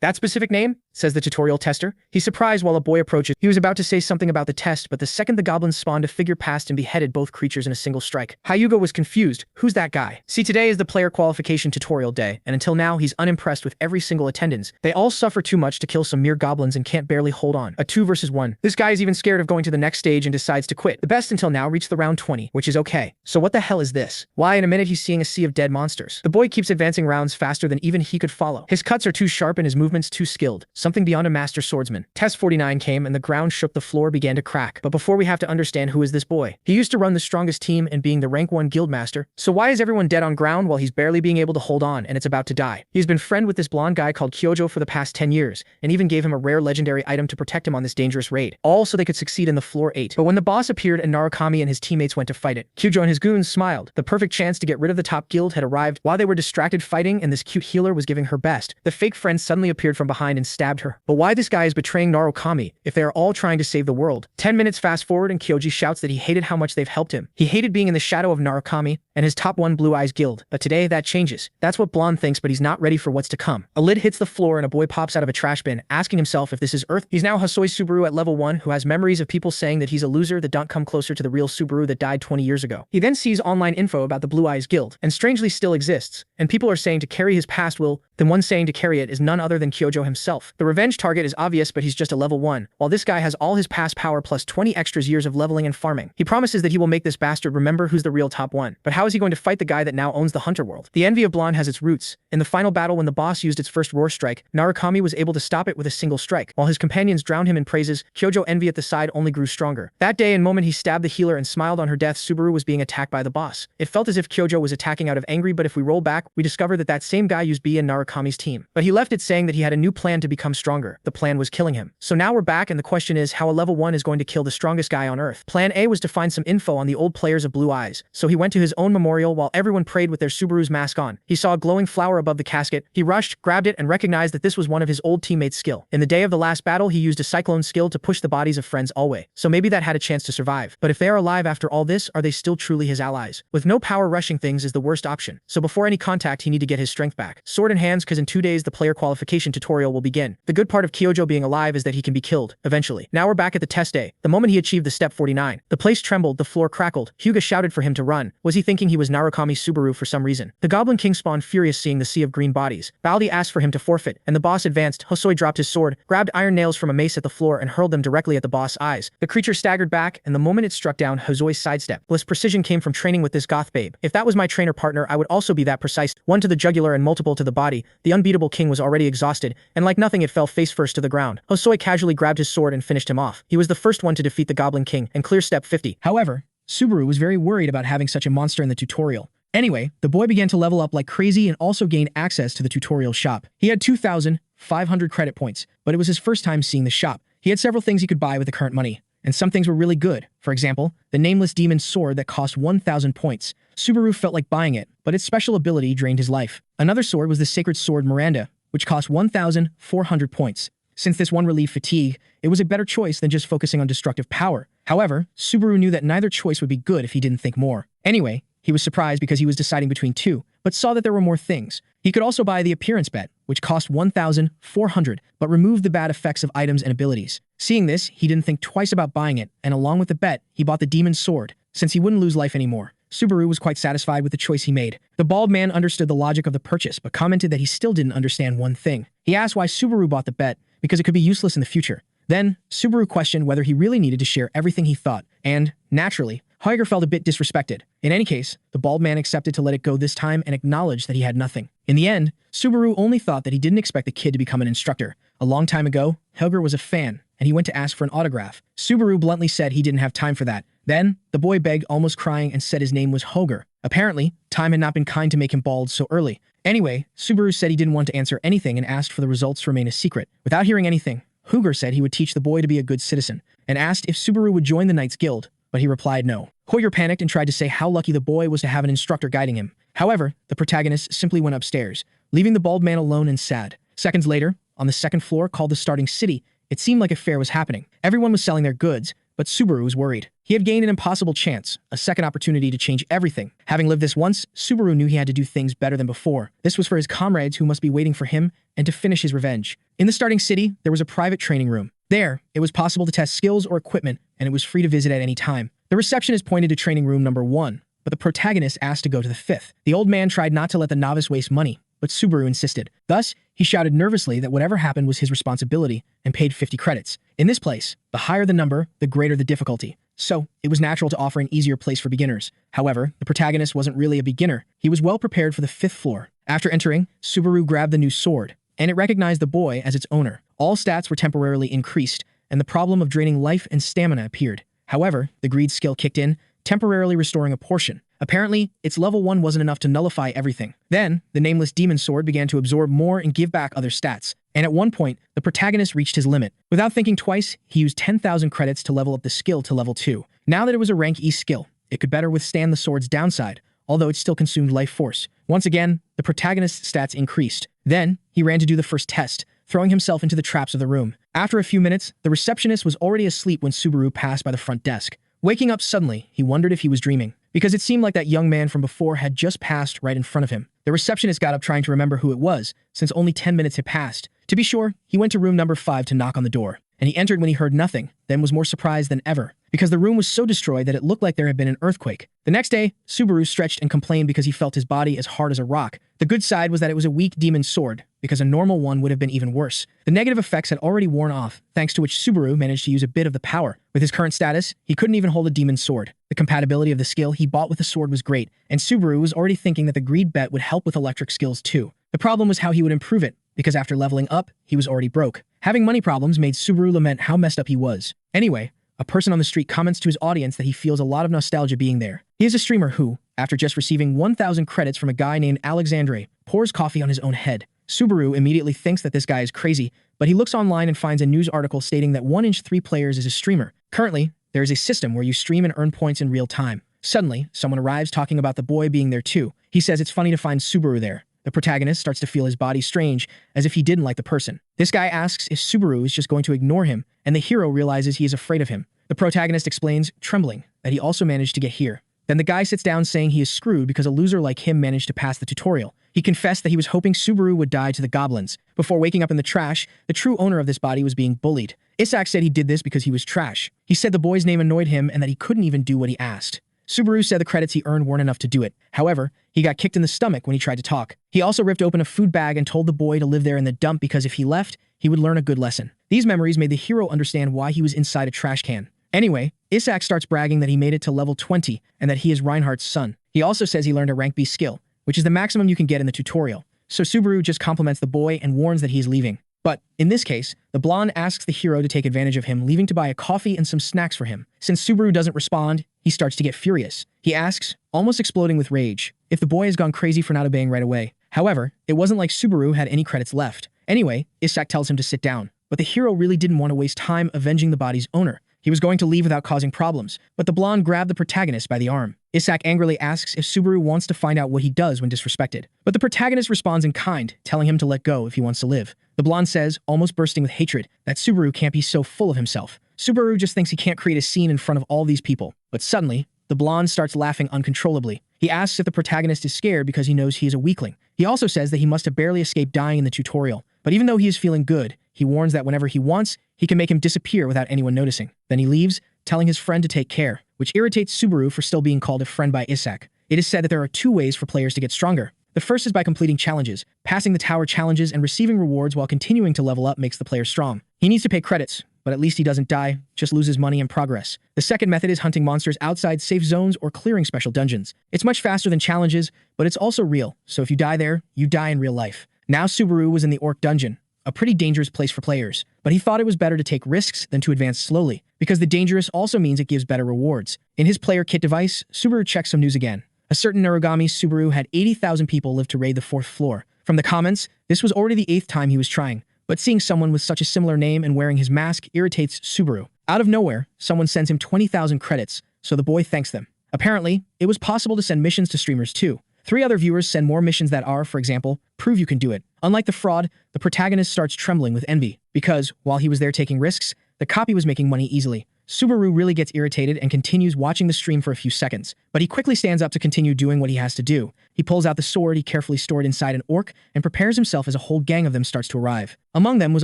That specific name? Says the tutorial tester. He's surprised while a boy approaches. He was about to say something about the test, but the second the goblins spawned, a figure passed and beheaded both creatures in a single strike. Hyuga was confused. Who's that guy? See, today is the player qualification tutorial day, and until now he's unimpressed with every single attendance. They all suffer too much to kill some mere goblins and can't barely hold on. A 2 versus 1. This guy is even scared of going to the next stage and decides to quit. The best until now reached the round 20, which is okay. So what the hell is this? Why, in a minute he's seeing a sea of dead monsters. The boy keeps advancing rounds faster than even he could follow. His cuts are too sharp and his movements too skilled. Something beyond a master swordsman. Test 49 came and the ground shook, the floor began to crack. But before we have to understand who is this boy. He used to run the strongest team and being the rank 1 guildmaster. So why is everyone dead on ground while he's barely being able to hold on and it's about to die? He's been friend with this blonde guy called Kyojo for the past 10 years and even gave him a rare legendary item to protect him on this dangerous raid. All so they could succeed in the floor 8. But when the boss appeared and Narukami and his teammates went to fight it, Kyojo and his goons smiled. The perfect chance to get rid of the top guild had arrived while they were distracted fighting and this cute healer was giving her best. The fake friend suddenly appeared from behind and stabbed her. But why this guy is betraying Narukami if they are all trying to save the world? 10 minutes fast forward and Kyoji shouts that he hated how much they've helped him. He hated being in the shadow of Narukami and his top 1 Blue Eyes guild. But today that changes. That's what Blonde thinks, but he's not ready for what's to come. A lid hits the floor and a boy pops out of a trash bin, asking himself if this is Earth. He's now Hosoi Subaru at level 1 who has memories of people saying that he's a loser that don't come closer to the real Subaru that died 20 years ago. He then sees online info about the Blue Eyes guild and strangely still exists, and people are saying to carry his past will, then one saying to carry it is none other than Kyojo himself. The revenge target is obvious, but he's just a level 1, while this guy has all his past power plus 20 extra years of leveling and farming. He promises that he will make this bastard remember who's the real top 1. But how is he going to fight the guy that now owns the Hunter world? The envy of Blonde has its roots. In the final battle when the boss used its first roar strike, Narukami was able to stop it with a single strike. While his companions drowned him in praises, Kyojo envy at the side only grew stronger. That day and moment he stabbed the healer and smiled on her death, Subaru was being attacked by the boss. It felt as if Kyojo was attacking out of anger, but if we roll back, we discover that that same guy used B in Narukami's team. But he left it saying that he had a new plan to become stronger. The plan was killing him. So now we're back and the question is how a level 1 is going to kill the strongest guy on Earth. Plan A was to find some info on the old players of Blue Eyes. So he went to his own memorial while everyone prayed with their Subaru's mask on. He saw a glowing flower above the casket. He rushed, grabbed it, and recognized that this was one of his old teammates' skill. In the day of the last battle, he used a cyclone skill to push the bodies of friends away. So maybe that had a chance to survive. But if they are alive after all this, are they still truly his allies? With no power, rushing things is the worst option. So before any contact, he need to get his strength back. Sword in hands, cause in 2 days the player qualification tutorial will begin. The good part of Kyojo being alive is that he can be killed, eventually. Now we're back at the test day. The moment he achieved the step 49, the place trembled, the floor crackled. Hyuga shouted for him to run. Was he thinking he was Narukami Subaru for some reason? The Goblin King spawned furious seeing the sea of green bodies. Baldi asked for him to forfeit, and the boss advanced. Hosoi dropped his sword, grabbed iron nails from a mace at the floor and hurled them directly at the boss' eyes. The creature staggered back, and the moment it struck down, Hosoi sidestepped. Bliss precision came from training with this goth babe. If that was my trainer partner, I would also be that precise. 1 to the jugular and multiple to the body. The unbeatable king was already exhausted, and like nothing it fell face first to the ground. Hosoi casually grabbed his sword and finished him off. He was the first one to defeat the Goblin King and clear step 50. However, Subaru was very worried about having such a monster in the tutorial. Anyway, the boy began to level up like crazy and also gained access to the tutorial shop. He had 2,500 credit points, but it was his first time seeing the shop. He had several things he could buy with the current money, and some things were really good. For example, the Nameless Demon Sword that cost 1,000 points. Subaru felt like buying it, but its special ability drained his life. Another sword was the Sacred Sword Miranda, which cost 1,400 points. Since this one relieved fatigue, it was a better choice than just focusing on destructive power. However, Subaru knew that neither choice would be good if he didn't think more. Anyway, he was surprised because he was deciding between 2, but saw that there were more things. He could also buy the Appearance Bet, which cost 1,400, but removed the bad effects of items and abilities. Seeing this, he didn't think twice about buying it, and along with the bet, he bought the Demon Sword, since he wouldn't lose life anymore. Subaru was quite satisfied with the choice he made. The bald man understood the logic of the purchase, but commented that he still didn't understand one thing. He asked why Subaru bought the bet, because it could be useless in the future. Then, Subaru questioned whether he really needed to share everything he thought, and, naturally, Hyuga felt a bit disrespected. In any case, the bald man accepted to let it go this time and acknowledged that he had nothing. In the end, Subaru only thought that he didn't expect the kid to become an instructor. A long time ago, Hyuga was a fan, and he went to ask for an autograph. Subaru bluntly said he didn't have time for that. Then, the boy begged, almost crying, and said his name was Hoger. Apparently, time had not been kind to make him bald so early. Anyway, Subaru said he didn't want to answer anything and asked for the results to remain a secret. Without hearing anything, Huger said he would teach the boy to be a good citizen, and asked if Subaru would join the Knights Guild, but he replied no. Hoyer panicked and tried to say how lucky the boy was to have an instructor guiding him. However, the protagonist simply went upstairs, leaving the bald man alone and sad. Seconds later, on the second floor called the Starting City, it seemed like a fair was happening. Everyone was selling their goods, but Subaru was worried. He had gained an impossible chance, a second opportunity to change everything. Having lived this once, Subaru knew he had to do things better than before. This was for his comrades who must be waiting for him and to finish his revenge. In the starting city, there was a private training room. There, it was possible to test skills or equipment, and it was free to visit at any time. The receptionist pointed to training room number 1, but the protagonist asked to go to the 5th. The old man tried not to let the novice waste money, but Subaru insisted. Thus, he shouted nervously that whatever happened was his responsibility and paid 50 credits. In this place, the higher the number, the greater the difficulty. So, it was natural to offer an easier place for beginners. However, the protagonist wasn't really a beginner. He was well prepared for the 5th floor. After entering, Subaru grabbed the new sword, and it recognized the boy as its owner. All stats were temporarily increased, and the problem of draining life and stamina appeared. However, the greed skill kicked in, temporarily restoring a portion. Apparently, its level 1 wasn't enough to nullify everything. Then, the nameless demon sword began to absorb more and give back other stats. And at one point, the protagonist reached his limit. Without thinking twice, he used 10,000 credits to level up the skill to level 2. Now that it was a rank E skill, it could better withstand the sword's downside, although it still consumed life force. Once again, the protagonist's stats increased. Then, he ran to do the first test, throwing himself into the traps of the room. After a few minutes, the receptionist was already asleep when Subaru passed by the front desk. Waking up suddenly, he wondered if he was dreaming, because it seemed like that young man from before had just passed right in front of him. The receptionist got up trying to remember who it was, since only 10 minutes had passed. To be sure, he went to room number 5 to knock on the door, and he entered when he heard nothing, then was more surprised than ever, because the room was so destroyed that it looked like there had been an earthquake. The next day, Subaru stretched and complained because he felt his body as hard as a rock. The good side was that it was a weak demon sword, because a normal one would have been even worse. The negative effects had already worn off, thanks to which Subaru managed to use a bit of the power. With his current status, he couldn't even hold a demon sword. The compatibility of the skill he bought with the sword was great, and Subaru was already thinking that the greed bet would help with electric skills too. The problem was how he would improve it, because after leveling up, he was already broke. Having money problems made Subaru lament how messed up he was. Anyway, a person on the street comments to his audience that he feels a lot of nostalgia being there. He is a streamer who, after just receiving 1,000 credits from a guy named Alexandre, pours coffee on his own head. Subaru immediately thinks that this guy is crazy, but he looks online and finds a news article stating that 1in3 players is a streamer. Currently, there is a system where you stream and earn points in real time. Suddenly, someone arrives talking about the boy being there too. He says it's funny to find Subaru there. The protagonist starts to feel his body strange, as if he didn't like the person. This guy asks if Subaru is just going to ignore him, and the hero realizes he is afraid of him. The protagonist explains, trembling, that he also managed to get here. Then the guy sits down saying he is screwed because a loser like him managed to pass the tutorial. He confessed that he was hoping Subaru would die to the goblins. Before waking up in the trash, the true owner of this body was being bullied. Isaac said he did this because he was trash. He said the boy's name annoyed him and that he couldn't even do what he asked. Subaru said the credits he earned weren't enough to do it. However, he got kicked in the stomach when he tried to talk. He also ripped open a food bag and told the boy to live there in the dump because if he left, he would learn a good lesson. These memories made the hero understand why he was inside a trash can. Anyway, Isaac starts bragging that he made it to level 20 and that he is Reinhardt's son. He also says he learned a rank B skill, which is the maximum you can get in the tutorial. So Subaru just compliments the boy and warns that he is leaving. But, in this case, the blonde asks the hero to take advantage of him, leaving to buy a coffee and some snacks for him. Since Subaru doesn't respond, he starts to get furious. He asks, almost exploding with rage, if the boy has gone crazy for not obeying right away. However, it wasn't like Subaru had any credits left. Anyway, Isaac tells him to sit down, but the hero really didn't want to waste time avenging the body's owner. He was going to leave without causing problems, but the blonde grabbed the protagonist by the arm. Isaac angrily asks if Subaru wants to find out what he does when disrespected. But the protagonist responds in kind, telling him to let go if he wants to live. The blonde says, almost bursting with hatred, that Subaru can't be so full of himself. Subaru just thinks he can't create a scene in front of all these people. But suddenly, the blonde starts laughing uncontrollably. He asks if the protagonist is scared because he knows he is a weakling. He also says that he must have barely escaped dying in the tutorial. But even though he is feeling good, he warns that whenever he wants, he can make him disappear without anyone noticing. Then he leaves, telling his friend to take care, which irritates Subaru for still being called a friend by Isaac. It is said that there are 2 ways for players to get stronger. The first is by completing challenges. Passing the tower challenges and receiving rewards while continuing to level up makes the player strong. He needs to pay credits, but at least he doesn't die, just loses money and progress. The second method is hunting monsters outside safe zones or clearing special dungeons. It's much faster than challenges, but it's also real, so if you die there, you die in real life. Now Subaru was in the Orc Dungeon, a pretty dangerous place for players, but he thought it was better to take risks than to advance slowly, because the dangerous also means it gives better rewards. In his player kit device, Subaru checks some news again. A certain Narugami Subaru had 80,000 people live to raid the 4th floor. From the comments, this was already the 8th time he was trying, but seeing someone with such a similar name and wearing his mask irritates Subaru. Out of nowhere, someone sends him 20,000 credits, so the boy thanks them. Apparently, it was possible to send missions to streamers too. 3 other viewers send more missions that are, for example, prove you can do it. Unlike the fraud, the protagonist starts trembling with envy, because, while he was there taking risks, the copy was making money easily. Subaru really gets irritated and continues watching the stream for a few seconds, but he quickly stands up to continue doing what he has to do. He pulls out the sword he carefully stored inside an orc and prepares himself as a whole gang of them starts to arrive. Among them was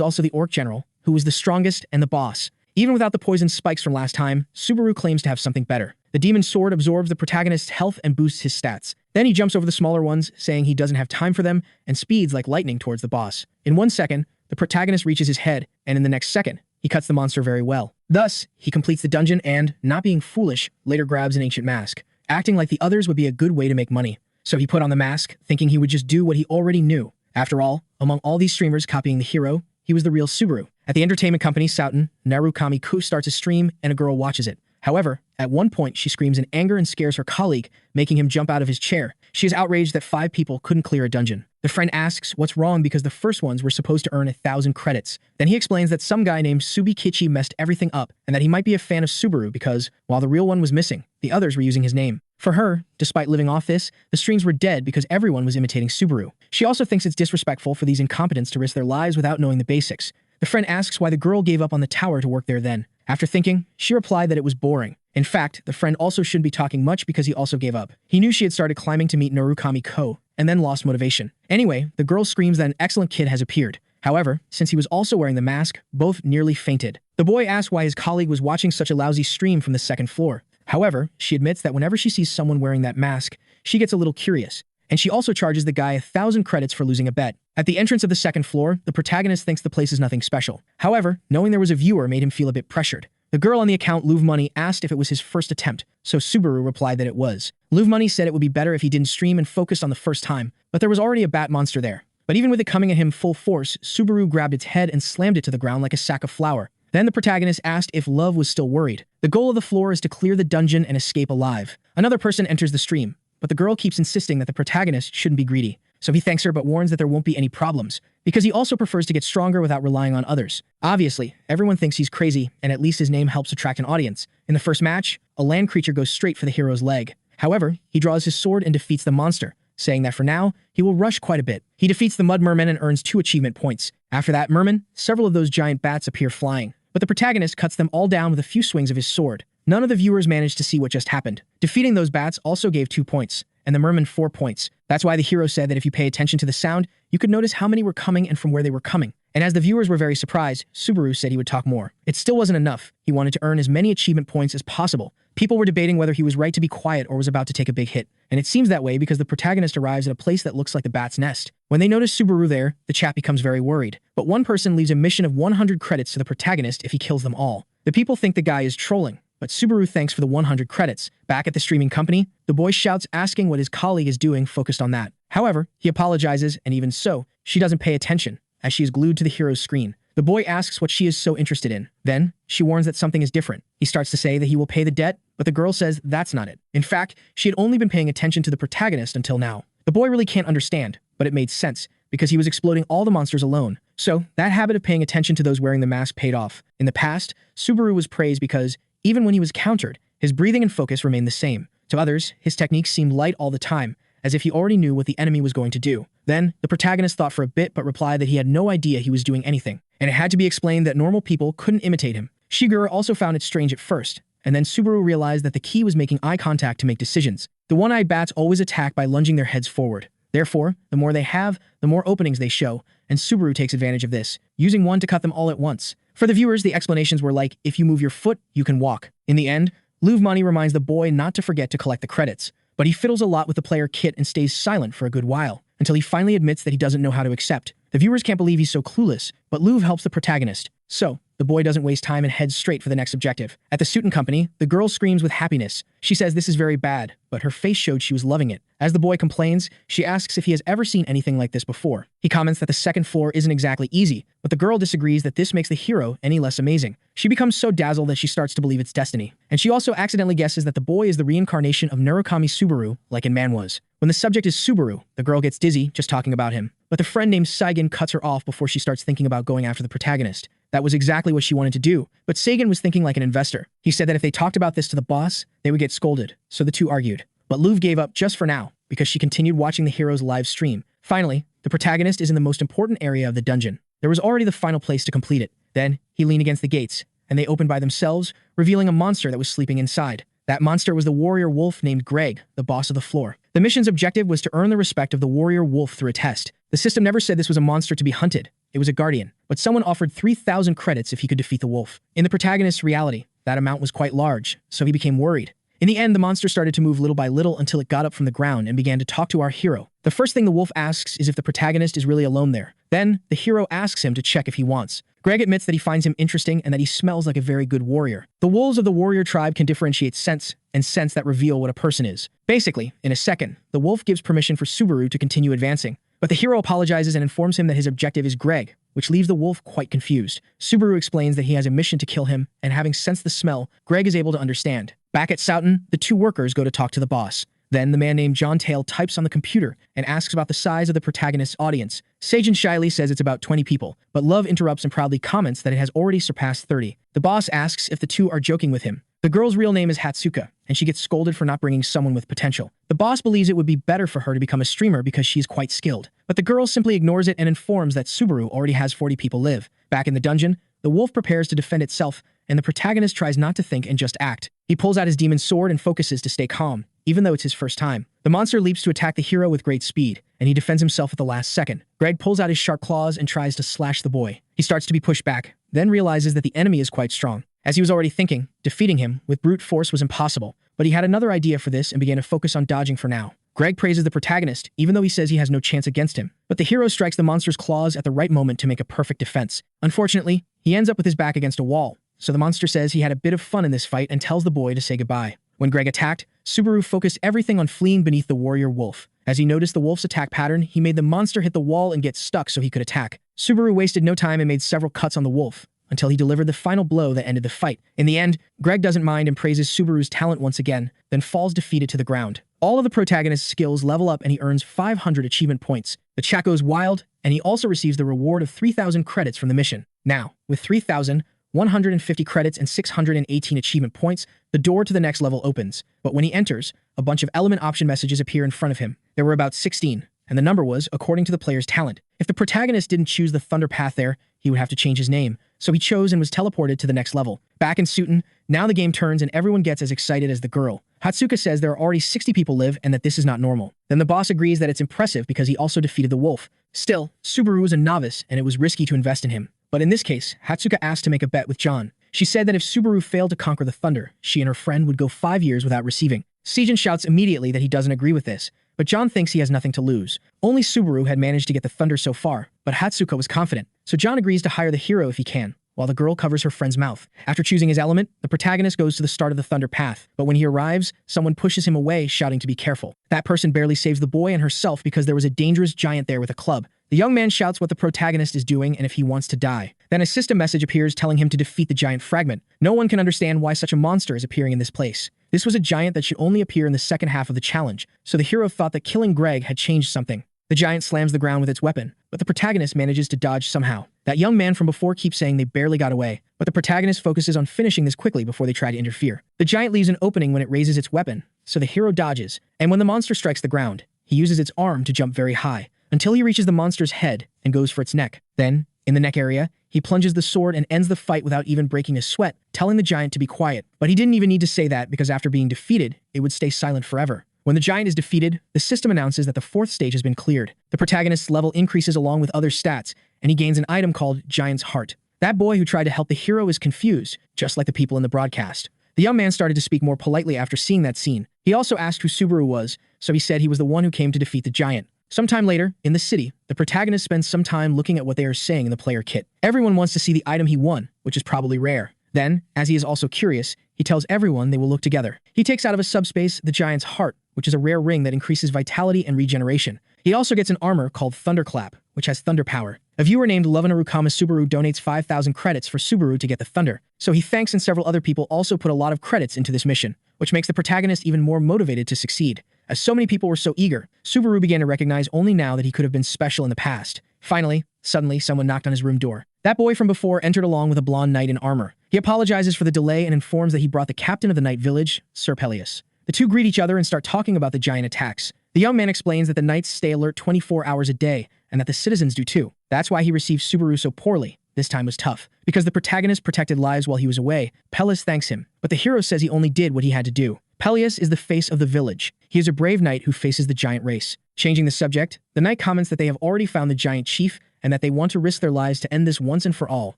also the orc general, who was the strongest and the boss. Even without the poison spikes from last time, Subaru claims to have something better. The demon sword absorbs the protagonist's health and boosts his stats. Then he jumps over the smaller ones, saying he doesn't have time for them, and speeds like lightning towards the boss. In 1 second, the protagonist reaches his head, and in the next second, he cuts the monster very well. Thus, he completes the dungeon and, not being foolish, later grabs an ancient mask. Acting like the others would be a good way to make money. So he put on the mask, thinking he would just do what he already knew. After all, among all these streamers copying the hero, he was the real Subaru. At the entertainment company Souten, Narukami-ku starts a stream and a girl watches it. However, at one point she screams in anger and scares her colleague, making him jump out of his chair. She is outraged that 5 people couldn't clear a dungeon. The friend asks what's wrong because the first ones were supposed to earn 1,000 credits. Then he explains that some guy named Subikichi messed everything up and that he might be a fan of Subaru because, while the real one was missing, the others were using his name. For her, despite living off this, the streams were dead because everyone was imitating Subaru. She also thinks it's disrespectful for these incompetents to risk their lives without knowing the basics. The friend asks why the girl gave up on the tower to work there then. After thinking, she replied that it was boring. In fact, the friend also shouldn't be talking much because he also gave up. He knew she had started climbing to meet Narukami-ko, and then lost motivation. Anyway, the girl screams that an excellent kid has appeared. However, since he was also wearing the mask, both nearly fainted. The boy asks why his colleague was watching such a lousy stream from the 2nd floor. However, she admits that whenever she sees someone wearing that mask, she gets a little curious. And she also charges the guy 1,000 credits for losing a bet. At the entrance of the 2nd floor, the protagonist thinks the place is nothing special. However, knowing there was a viewer made him feel a bit pressured. The girl on the account Luv Money asked if it was his first attempt, so Subaru replied that it was. Luv Money said it would be better if he didn't stream and focused on the first time, but there was already a bat monster there. But even with it coming at him full force, Subaru grabbed its head and slammed it to the ground like a sack of flour. Then the protagonist asked if Love was still worried. The goal of the floor is to clear the dungeon and escape alive. Another person enters the stream, but the girl keeps insisting that the protagonist shouldn't be greedy. So he thanks her but warns that there won't be any problems, because he also prefers to get stronger without relying on others. Obviously, everyone thinks he's crazy, and at least his name helps attract an audience. In the first match, a land creature goes straight for the hero's leg. However, he draws his sword and defeats the monster, saying that for now, he will rush quite a bit. He defeats the mud merman and earns 2 achievement points. After that merman, several of those giant bats appear flying, but the protagonist cuts them all down with a few swings of his sword. None of the viewers managed to see what just happened. Defeating those bats also gave 2 points, and the merman 4 points. That's why the hero said that if you pay attention to the sound, you could notice how many were coming and from where they were coming. And as the viewers were very surprised, Subaru said he would talk more. It still wasn't enough. He wanted to earn as many achievement points as possible. People were debating whether he was right to be quiet or was about to take a big hit. And it seems that way because the protagonist arrives at a place that looks like the bat's nest. When they notice Subaru there, the chat becomes very worried. But one person leaves a mission of 100 credits to the protagonist if he kills them all. The people think the guy is trolling, but Subaru thanks for the 100 credits. Back at the streaming company, the boy shouts asking what his colleague is doing, focused on that. However, he apologizes, and even so, she doesn't pay attention, as she is glued to the hero's screen. The boy asks what she is so interested in. Then, she warns that something is different. He starts to say that he will pay the debt, but the girl says that's not it. In fact, she had only been paying attention to the protagonist until now. The boy really can't understand, but it made sense, because he was exploding all the monsters alone. So, that habit of paying attention to those wearing the mask paid off. In the past, Subaru was praised because, even when he was countered, his breathing and focus remained the same. To others, his techniques seemed light all the time, as if he already knew what the enemy was going to do. Then, the protagonist thought for a bit but replied that he had no idea he was doing anything, and it had to be explained that normal people couldn't imitate him. Shigure also found it strange at first, and then Subaru realized that the key was making eye contact to make decisions. The one-eyed bats always attack by lunging their heads forward. Therefore, the more they have, the more openings they show, and Subaru takes advantage of this, using one to cut them all at once. For the viewers, the explanations were like, if you move your foot, you can walk. In the end, Luv Money reminds the boy not to forget to collect the credits, but he fiddles a lot with the player kit and stays silent for a good while, until he finally admits that he doesn't know how to accept. The viewers can't believe he's so clueless, but Luv helps the protagonist. So, the boy doesn't waste time and heads straight for the next objective. At the Souten company, the girl screams with happiness. She says this is very bad, but her face showed she was loving it. As the boy complains, she asks if he has ever seen anything like this before. He comments that the 2nd floor isn't exactly easy, but the girl disagrees that this makes the hero any less amazing. She becomes so dazzled that she starts to believe it's destiny. And she also accidentally guesses that the boy is the reincarnation of Narukami Subaru, like in Manhwas. When the subject is Subaru, the girl gets dizzy just talking about him. But the friend named Saigen cuts her off before she starts thinking about going after the protagonist. That was exactly what she wanted to do, but Saigen was thinking like an investor. He said that if they talked about this to the boss, they would get scolded, so the two argued. But Luv gave up just for now, because she continued watching the hero's live stream. Finally, the protagonist is in the most important area of the dungeon. There was already the final place to complete it. Then, he leaned against the gates. and they opened by themselves, revealing a monster that was sleeping inside. That monster was the warrior wolf named Greg, the boss of the floor. The mission's objective was to earn the respect of the warrior wolf through a test. The system never said this was a monster to be hunted. It was a guardian, but someone offered 3,000 credits if he could defeat the wolf. In the protagonist's reality, that amount was quite large, so he became worried. In the end, the monster started to move little by little until it got up from the ground and began to talk to our hero. The first thing the wolf asks is if the protagonist is really alone there. Then, the hero asks him to check if he wants. Greg admits that he finds him interesting and that he smells like a very good warrior. The wolves of the warrior tribe can differentiate scents and scents that reveal what a person is. Basically, in a second, the wolf gives permission for Subaru to continue advancing. But the hero apologizes and informs him that his objective is Greg, which leaves the wolf quite confused. Subaru explains that he has a mission to kill him, and having sensed the smell, Greg is able to understand. Back at Soughton, the two workers go to talk to the boss. Then the man named John Tail types on the computer and asks about the size of the protagonist's audience. Sage and shyly says it's about 20 people, but Love interrupts and proudly comments that it has already surpassed 30. The boss asks if the two are joking with him. The girl's real name is Hatsuka, and she gets scolded for not bringing someone with potential. The boss believes it would be better for her to become a streamer because she's quite skilled. But the girl simply ignores it and informs that Subaru already has 40 people live. Back in the dungeon, the wolf prepares to defend itself, and the protagonist tries not to think and just act. He pulls out his demon sword and focuses to stay calm, even though it's his first time. The monster leaps to attack the hero with great speed, and he defends himself at the last second. Greg pulls out his sharp claws and tries to slash the boy. He starts to be pushed back, then realizes that the enemy is quite strong. As he was already thinking, defeating him with brute force was impossible, but he had another idea for this and began to focus on dodging for now. Greg praises the protagonist, even though he says he has no chance against him. But the hero strikes the monster's claws at the right moment to make a perfect defense. Unfortunately, he ends up with his back against a wall, so the monster says he had a bit of fun in this fight and tells the boy to say goodbye. When Greg attacked, Subaru focused everything on fleeing beneath the warrior wolf. As he noticed the wolf's attack pattern, he made the monster hit the wall and get stuck so he could attack. Subaru wasted no time and made several cuts on the wolf, until he delivered the final blow that ended the fight. In the end, Greg doesn't mind and praises Subaru's talent once again, then falls defeated to the ground. All of the protagonist's skills level up and he earns 500 achievement points. The chat goes wild, and he also receives the reward of 3,000 credits from the mission. Now, with 3,150 credits and 618 achievement points, the door to the next level opens. But when he enters, a bunch of element option messages appear in front of him. There were about 16, and the number was according to the player's talent. If the protagonist didn't choose the Thunder Path there, he would have to change his name, so he chose and was teleported to the next level. Back in Soughton, now the game turns and everyone gets as excited as the girl. Hatsuka says there are already 60 people live and that this is not normal. Then the boss agrees that it's impressive because he also defeated the wolf. Still, Subaru was a novice and it was risky to invest in him. But in this case, Hatsuka asked to make a bet with John. She said that if Subaru failed to conquer the thunder, she and her friend would go 5 years without receiving. Seigen shouts immediately that he doesn't agree with this, but John thinks he has nothing to lose. Only Subaru had managed to get the thunder so far, but Hatsuka was confident, so John agrees to hire the hero if he can, while the girl covers her friend's mouth. After choosing his element, the protagonist goes to the start of the thunder path, but when he arrives, someone pushes him away, shouting to be careful. That person barely saves the boy and herself because there was a dangerous giant there with a club. The young man shouts what the protagonist is doing and if he wants to die. Then a system message appears telling him to defeat the giant fragment. No one can understand why such a monster is appearing in this place. This was a giant that should only appear in the second half of the challenge, so the hero thought that killing Greg had changed something. The giant slams the ground with its weapon, but the protagonist manages to dodge somehow. That young man from before keeps saying they barely got away, but the protagonist focuses on finishing this quickly before they try to interfere. The giant leaves an opening when it raises its weapon, so the hero dodges, and when the monster strikes the ground, he uses its arm to jump very high, until he reaches the monster's head and goes for its neck. Then, in the neck area, he plunges the sword and ends the fight without even breaking a sweat, telling the giant to be quiet. But he didn't even need to say that because after being defeated, it would stay silent forever. When the giant is defeated, the system announces that the 4th stage has been cleared. The protagonist's level increases along with other stats, and he gains an item called Giant's Heart. That boy who tried to help the hero is confused, just like the people in the broadcast. The young man started to speak more politely after seeing that scene. He also asked who Subaru was, so he said he was the one who came to defeat the giant. Sometime later, in the city, the protagonist spends some time looking at what they are saying in the player kit. Everyone wants to see the item he won, which is probably rare. Then, as he is also curious, he tells everyone they will look together. He takes out of a subspace the Giant's Heart, which is a rare ring that increases vitality and regeneration. He also gets an armor called Thunderclap, which has thunder power. A viewer named Lovenarukama Subaru donates 5,000 credits for Subaru to get the thunder, so he thanks and several other people also put a lot of credits into this mission, which makes the protagonist even more motivated to succeed. As so many people were so eager, Subaru began to recognize only now that he could have been special in the past. Finally, suddenly, someone knocked on his room door. That boy from before entered along with a blonde knight in armor. He apologizes for the delay and informs that he brought the captain of the night village, Sir Peleus. The two greet each other and start talking about the giant attacks. The young man explains that the knights stay alert 24 hours a day, and that the citizens do too. That's why he receives Subaru so poorly. this time was tough. Because the protagonist protected lives while he was away, Pelias thanks him, but the hero says he only did what he had to do. Pelias is the face of the village. He is a brave knight who faces the giant race. Changing the subject, the knight comments that they have already found the giant chief and that they want to risk their lives to end this once and for all.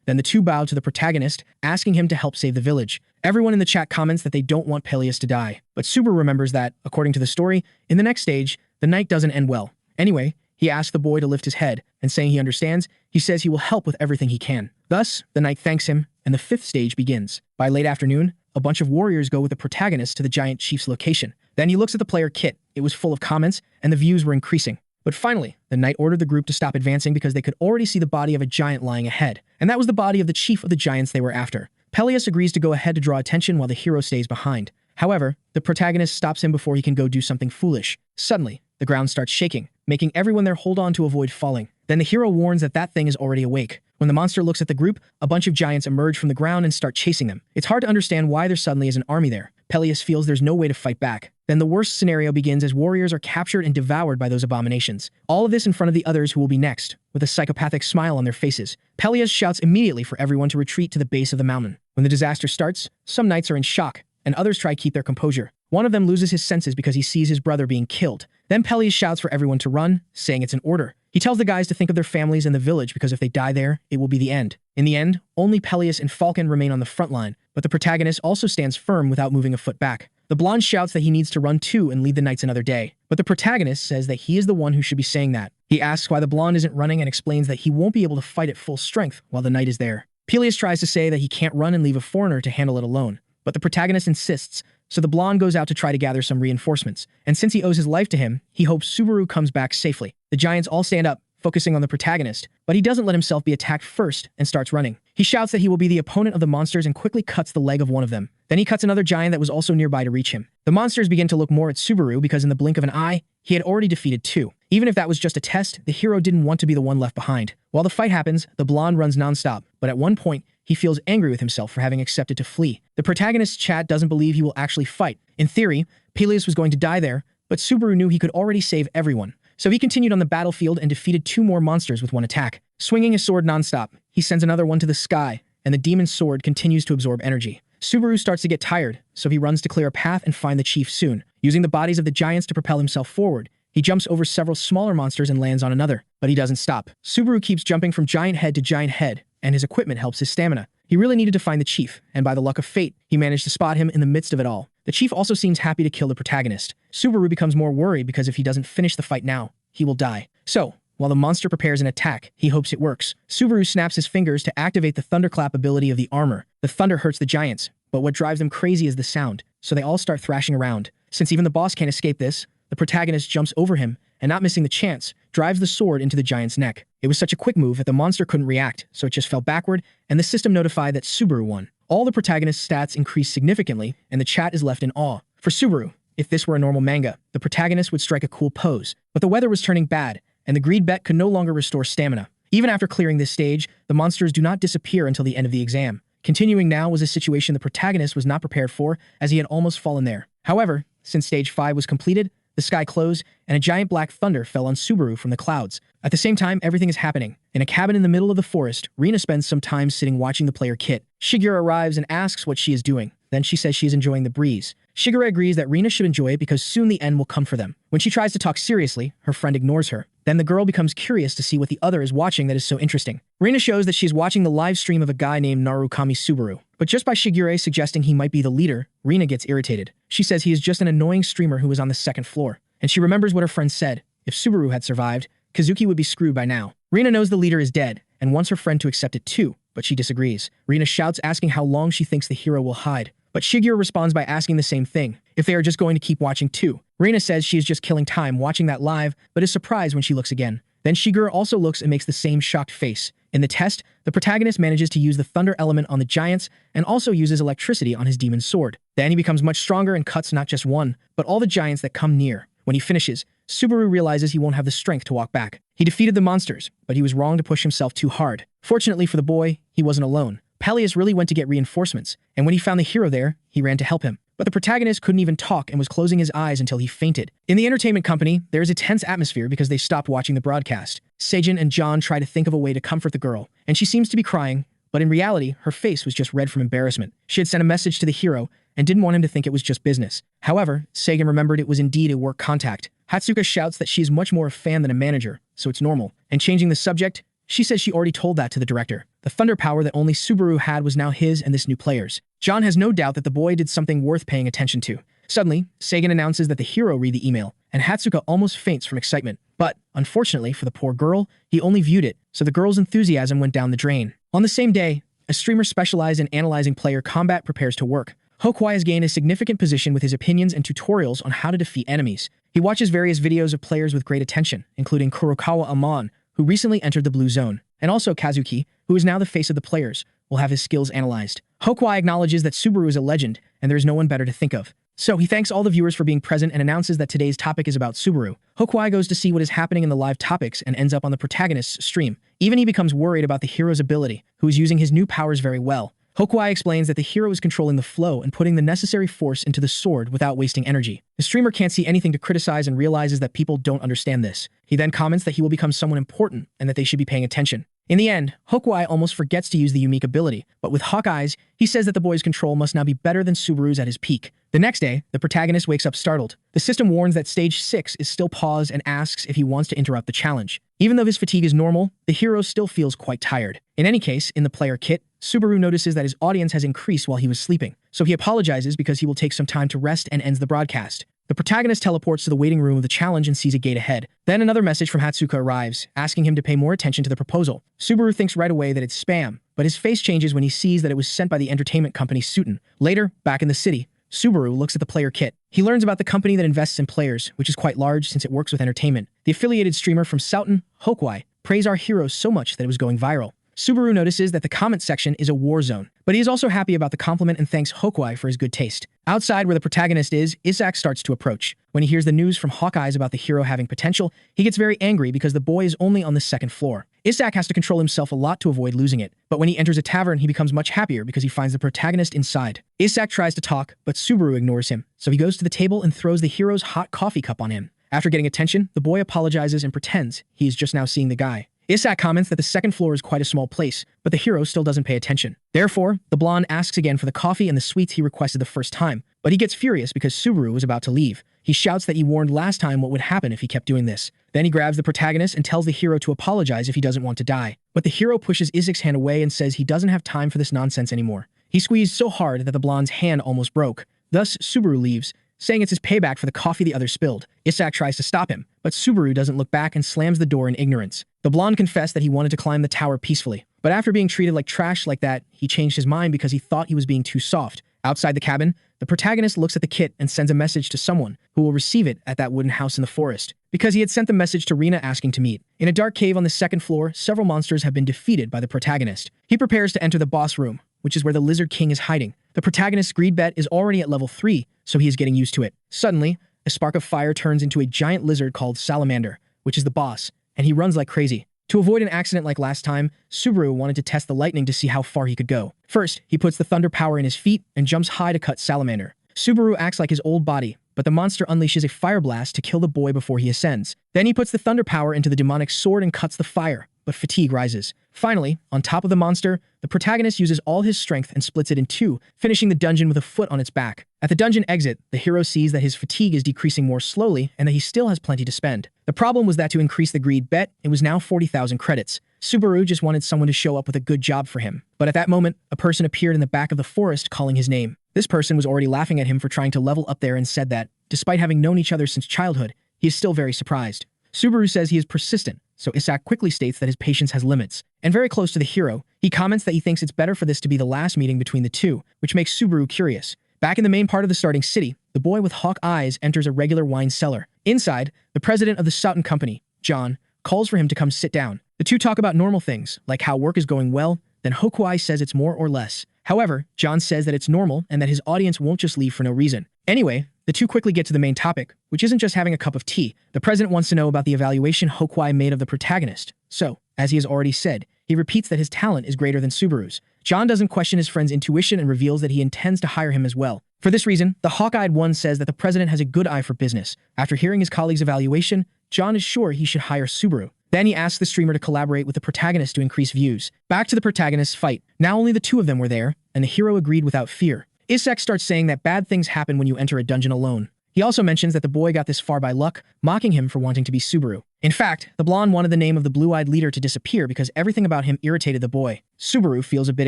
Then the two bow to the protagonist, asking him to help save the village. Everyone in the chat comments that they don't want Pelias to die, but Subaru remembers that, according to the story, in the next stage, the night doesn't end well. Anyway, he asks the boy to lift his head, and saying he understands, he says he will help with everything he can. Thus, the knight thanks him, and the fifth stage begins. By late afternoon, a bunch of warriors go with the protagonist to the giant chief's location. Then he looks at the player kit. It was full of comments, and the views were increasing. But finally, the knight ordered the group to stop advancing because they could already see the body of a giant lying ahead, and that was the body of the chief of the giants they were after. Pelias agrees to go ahead to draw attention while the hero stays behind. However, the protagonist stops him before he can go do something foolish. Suddenly, the ground starts shaking, making everyone there hold on to avoid falling. Then the hero warns that that thing is already awake. When the monster looks at the group, a bunch of giants emerge from the ground and start chasing them. It's hard to understand why there suddenly is an army there. Pelias feels there's no way to fight back. Then the worst scenario begins as warriors are captured and devoured by those abominations. All of this in front of the others who will be next, with a psychopathic smile on their faces. Pelias shouts immediately for everyone to retreat to the base of the mountain. When the disaster starts, some knights are in shock, and others try to keep their composure. One of them loses his senses because he sees his brother being killed. Then Pelias shouts for everyone to run, saying it's an order. He tells the guys to think of their families and the village because if they die there, it will be the end. In the end, only Pelias and Falcon remain on the front line, but the protagonist also stands firm without moving a foot back. The blonde shouts that he needs to run too and lead the knights another day, but the protagonist says that he is the one who should be saying that. He asks why the blonde isn't running and explains that he won't be able to fight at full strength while the knight is there. Pelias tries to say that he can't run and leave a foreigner to handle it alone, but the protagonist insists, so the blonde goes out to try to gather some reinforcements, and since he owes his life to him, he hopes Subaru comes back safely. The giants all stand up, focusing on the protagonist, but he doesn't let himself be attacked first and starts running. He shouts that he will be the opponent of the monsters and quickly cuts the leg of one of them. Then he cuts another giant that was also nearby to reach him. The monsters begin to look more at Subaru because in the blink of an eye, he had already defeated two. Even if that was just a test, the hero didn't want to be the one left behind. While the fight happens, the blonde runs nonstop, but at one point, he feels angry with himself for having accepted to flee. The protagonist's chat doesn't believe he will actually fight. In theory, Pelias was going to die there, but Subaru knew he could already save everyone. So he continued on the battlefield and defeated two more monsters with one attack. Swinging his sword nonstop, he sends another one to the sky, and the demon's sword continues to absorb energy. Subaru starts to get tired, so he runs to clear a path and find the chief soon. Using the bodies of the giants to propel himself forward, he jumps over several smaller monsters and lands on another, but he doesn't stop. Subaru keeps jumping from giant head to giant head, and his equipment helps his stamina. He really needed to find the chief, and by the luck of fate, he managed to spot him in the midst of it all. The chief also seems happy to kill the protagonist. Subaru becomes more worried because if he doesn't finish the fight now, he will die. So, while the monster prepares an attack, he hopes it works. Subaru snaps his fingers to activate the thunderclap ability of the armor. The thunder hurts the giants, but what drives them crazy is the sound, so they all start thrashing around. Since even the boss can't escape this, the protagonist jumps over him, and not missing the chance, drives the sword into the giant's neck. It was such a quick move that the monster couldn't react, so it just fell backward, and the system notified that Subaru won. All the protagonist's stats increase significantly, and the chat is left in awe. For Subaru, if this were a normal manga, the protagonist would strike a cool pose, but the weather was turning bad, and the greed bet could no longer restore stamina. Even after clearing this stage, the monsters do not disappear until the end of the exam. Continuing now was a situation the protagonist was not prepared for, as he had almost fallen there. However, since stage 5 was completed, the sky closed, and a giant black thunder fell on Subaru from the clouds. At the same time, everything is happening. In a cabin in the middle of the forest, Rina spends some time sitting watching the player Kit. Shigeru arrives and asks what she is doing. Then she says she is enjoying the breeze. Shigeru agrees that Rina should enjoy it because soon the end will come for them. When she tries to talk seriously, her friend ignores her. Then the girl becomes curious to see what the other is watching that is so interesting. Rina shows that she is watching the live stream of a guy named Narukami Subaru. But just by Shigeru suggesting he might be the leader, Rina gets irritated. She says he is just an annoying streamer who is on the second floor. And she remembers what her friend said. If Subaru had survived, Kazuki would be screwed by now. Rina knows the leader is dead and wants her friend to accept it too, but she disagrees. Rina shouts asking how long she thinks the hero will hide. But Shigeru responds by asking the same thing, if they are just going to keep watching too. Rina says she is just killing time watching that live, but is surprised when she looks again. Then Shigeru also looks and makes the same shocked face. In the test, the protagonist manages to use the thunder element on the giants and also uses electricity on his demon sword. Then he becomes much stronger and cuts not just one, but all the giants that come near. When he finishes, Subaru realizes he won't have the strength to walk back. He defeated the monsters, but he was wrong to push himself too hard. Fortunately for the boy, he wasn't alone. Pelias really went to get reinforcements, and when he found the hero there, he ran to help him. But the protagonist couldn't even talk and was closing his eyes until he fainted. In the entertainment company, there is a tense atmosphere because they stopped watching the broadcast. Seijin and John try to think of a way to comfort the girl, and and she seems to be crying, but in reality, her face was just red from embarrassment. She had sent a message to the hero and didn't want him to think it was just business. However, Sagan remembered it was indeed a work contact. Hatsuka shouts that she is much more a fan than a manager, so it's normal. And changing the subject, she says she already told that to the director. The thunder power that only Subaru had was now his and this new player's. John has no doubt that the boy did something worth paying attention to. Suddenly, Sagan announces that the hero read the email, and Hatsuka almost faints from excitement. But, unfortunately for the poor girl, he only viewed it, so the girl's enthusiasm went down the drain. On the same day, a streamer specialized in analyzing player combat prepares to work. Hokwai has gained a significant position with his opinions and tutorials on how to defeat enemies. He watches various videos of players with great attention, including Kurokawa Amon, who recently entered the blue zone, and also Kazuki, who is now the face of the players, will have his skills analyzed. Hokwai acknowledges that Subaru is a legend, and there is no one better to think of. So he thanks all the viewers for being present and announces that today's topic is about Subaru. Hokwai goes to see what is happening in the live topics and ends up on the protagonist's stream. Even he becomes worried about the hero's ability, who is using his new powers very well. Hokwai explains that the hero is controlling the flow and putting the necessary force into the sword without wasting energy. The streamer can't see anything to criticize and realizes that people don't understand this. He then comments that he will become someone important and that they should be paying attention. In the end, Hokwai almost forgets to use the unique ability, but with Hawkeye's, he says that the boy's control must now be better than Subaru's at his peak. The next day, the protagonist wakes up startled. The system warns that stage 6 is still paused and asks if he wants to interrupt the challenge. Even though his fatigue is normal, the hero still feels quite tired. In any case, in the player kit, Subaru notices that his audience has increased while he was sleeping, so he apologizes because he will take some time to rest and ends the broadcast. The protagonist teleports to the waiting room of the challenge and sees a gate ahead. Then another message from Hatsuka arrives, asking him to pay more attention to the proposal. Subaru thinks right away that it's spam, but his face changes when he sees that it was sent by the entertainment company Suiten. Later, back in the city, Subaru looks at the player kit. He learns about the company that invests in players, which is quite large since it works with entertainment. The affiliated streamer from Souten, Hokwai, praised our hero so much that it was going viral. Subaru notices that the comment section is a war zone, but he is also happy about the compliment and thanks Hokwai for his good taste. Outside where the protagonist is, Isaac starts to approach. When he hears the news from Hawkeyes about the hero having potential, he gets very angry because the boy is only on the second floor. Isaac has to control himself a lot to avoid losing it, but when he enters a tavern, he becomes much happier because he finds the protagonist inside. Isaac tries to talk, but Subaru ignores him, so he goes to the table and throws the hero's hot coffee cup on him. After getting attention, the boy apologizes and pretends he is just now seeing the guy. Isaac comments that the second floor is quite a small place, but the hero still doesn't pay attention. Therefore, the blonde asks again for the coffee and the sweets he requested the first time, but he gets furious because Subaru was about to leave. He shouts that he warned last time what would happen if he kept doing this. Then he grabs the protagonist and tells the hero to apologize if he doesn't want to die. But the hero pushes Isaac's hand away and says he doesn't have time for this nonsense anymore. He squeezed so hard that the blonde's hand almost broke. Thus, Subaru leaves, saying it's his payback for the coffee the other spilled. Isaac tries to stop him, but Subaru doesn't look back and slams the door in ignorance. The blonde confessed that he wanted to climb the tower peacefully, but after being treated like trash like that, he changed his mind because he thought he was being too soft. Outside the cabin, the protagonist looks at the kit and sends a message to someone who will receive it at that wooden house in the forest, because he had sent the message to Rina asking to meet. In a dark cave on the second floor, several monsters have been defeated by the protagonist. He prepares to enter the boss room, which is where the Lizard King is hiding. The protagonist's greed bet is already at level 3, so he is getting used to it. Suddenly, a spark of fire turns into a giant lizard called Salamander, which is the boss, and he runs like crazy. To avoid an accident like last time, Subaru wanted to test the lightning to see how far he could go. First, he puts the thunder power in his feet and jumps high to cut Salamander. Subaru acts like his old body, but the monster unleashes a fire blast to kill the boy before he ascends. Then he puts the thunder power into the demonic sword and cuts the fire, but fatigue rises. Finally, on top of the monster, the protagonist uses all his strength and splits it in two, finishing the dungeon with a foot on its back. At the dungeon exit, the hero sees that his fatigue is decreasing more slowly and that he still has plenty to spend. The problem was that to increase the greed bet, it was now 40,000 credits. Subaru just wanted someone to show up with a good job for him. But at that moment, a person appeared in the back of the forest calling his name. This person was already laughing at him for trying to level up there and said that, despite having known each other since childhood, he is still very surprised. Subaru says he is persistent, so Isaac quickly states that his patience has limits. And very close to the hero, he comments that he thinks it's better for this to be the last meeting between the two, which makes Subaru curious. Back in the main part of the starting city, the boy with hawk eyes enters a regular wine cellar. Inside, the president of the Souten company, John, calls for him to come sit down. The two talk about normal things, like how work is going well, then Hokwai says it's more or less. However, John says that it's normal and that his audience won't just leave for no reason. Anyway, the two quickly get to the main topic, which isn't just having a cup of tea. The president wants to know about the evaluation Hokwai made of the protagonist. So, as he has already said, he repeats that his talent is greater than Subaru's. John doesn't question his friend's intuition and reveals that he intends to hire him as well. For this reason, the hawk-eyed one says that the president has a good eye for business. After hearing his colleague's evaluation, John is sure he should hire Subaru. Then he asks the streamer to collaborate with the protagonist to increase views. Back to the protagonist's fight. Now only the two of them were there, and the hero agreed without fear. Isak starts saying that bad things happen when you enter a dungeon alone. He also mentions that the boy got this far by luck, mocking him for wanting to be Subaru. In fact, the blonde wanted the name of the blue-eyed leader to disappear because everything about him irritated the boy. Subaru feels a bit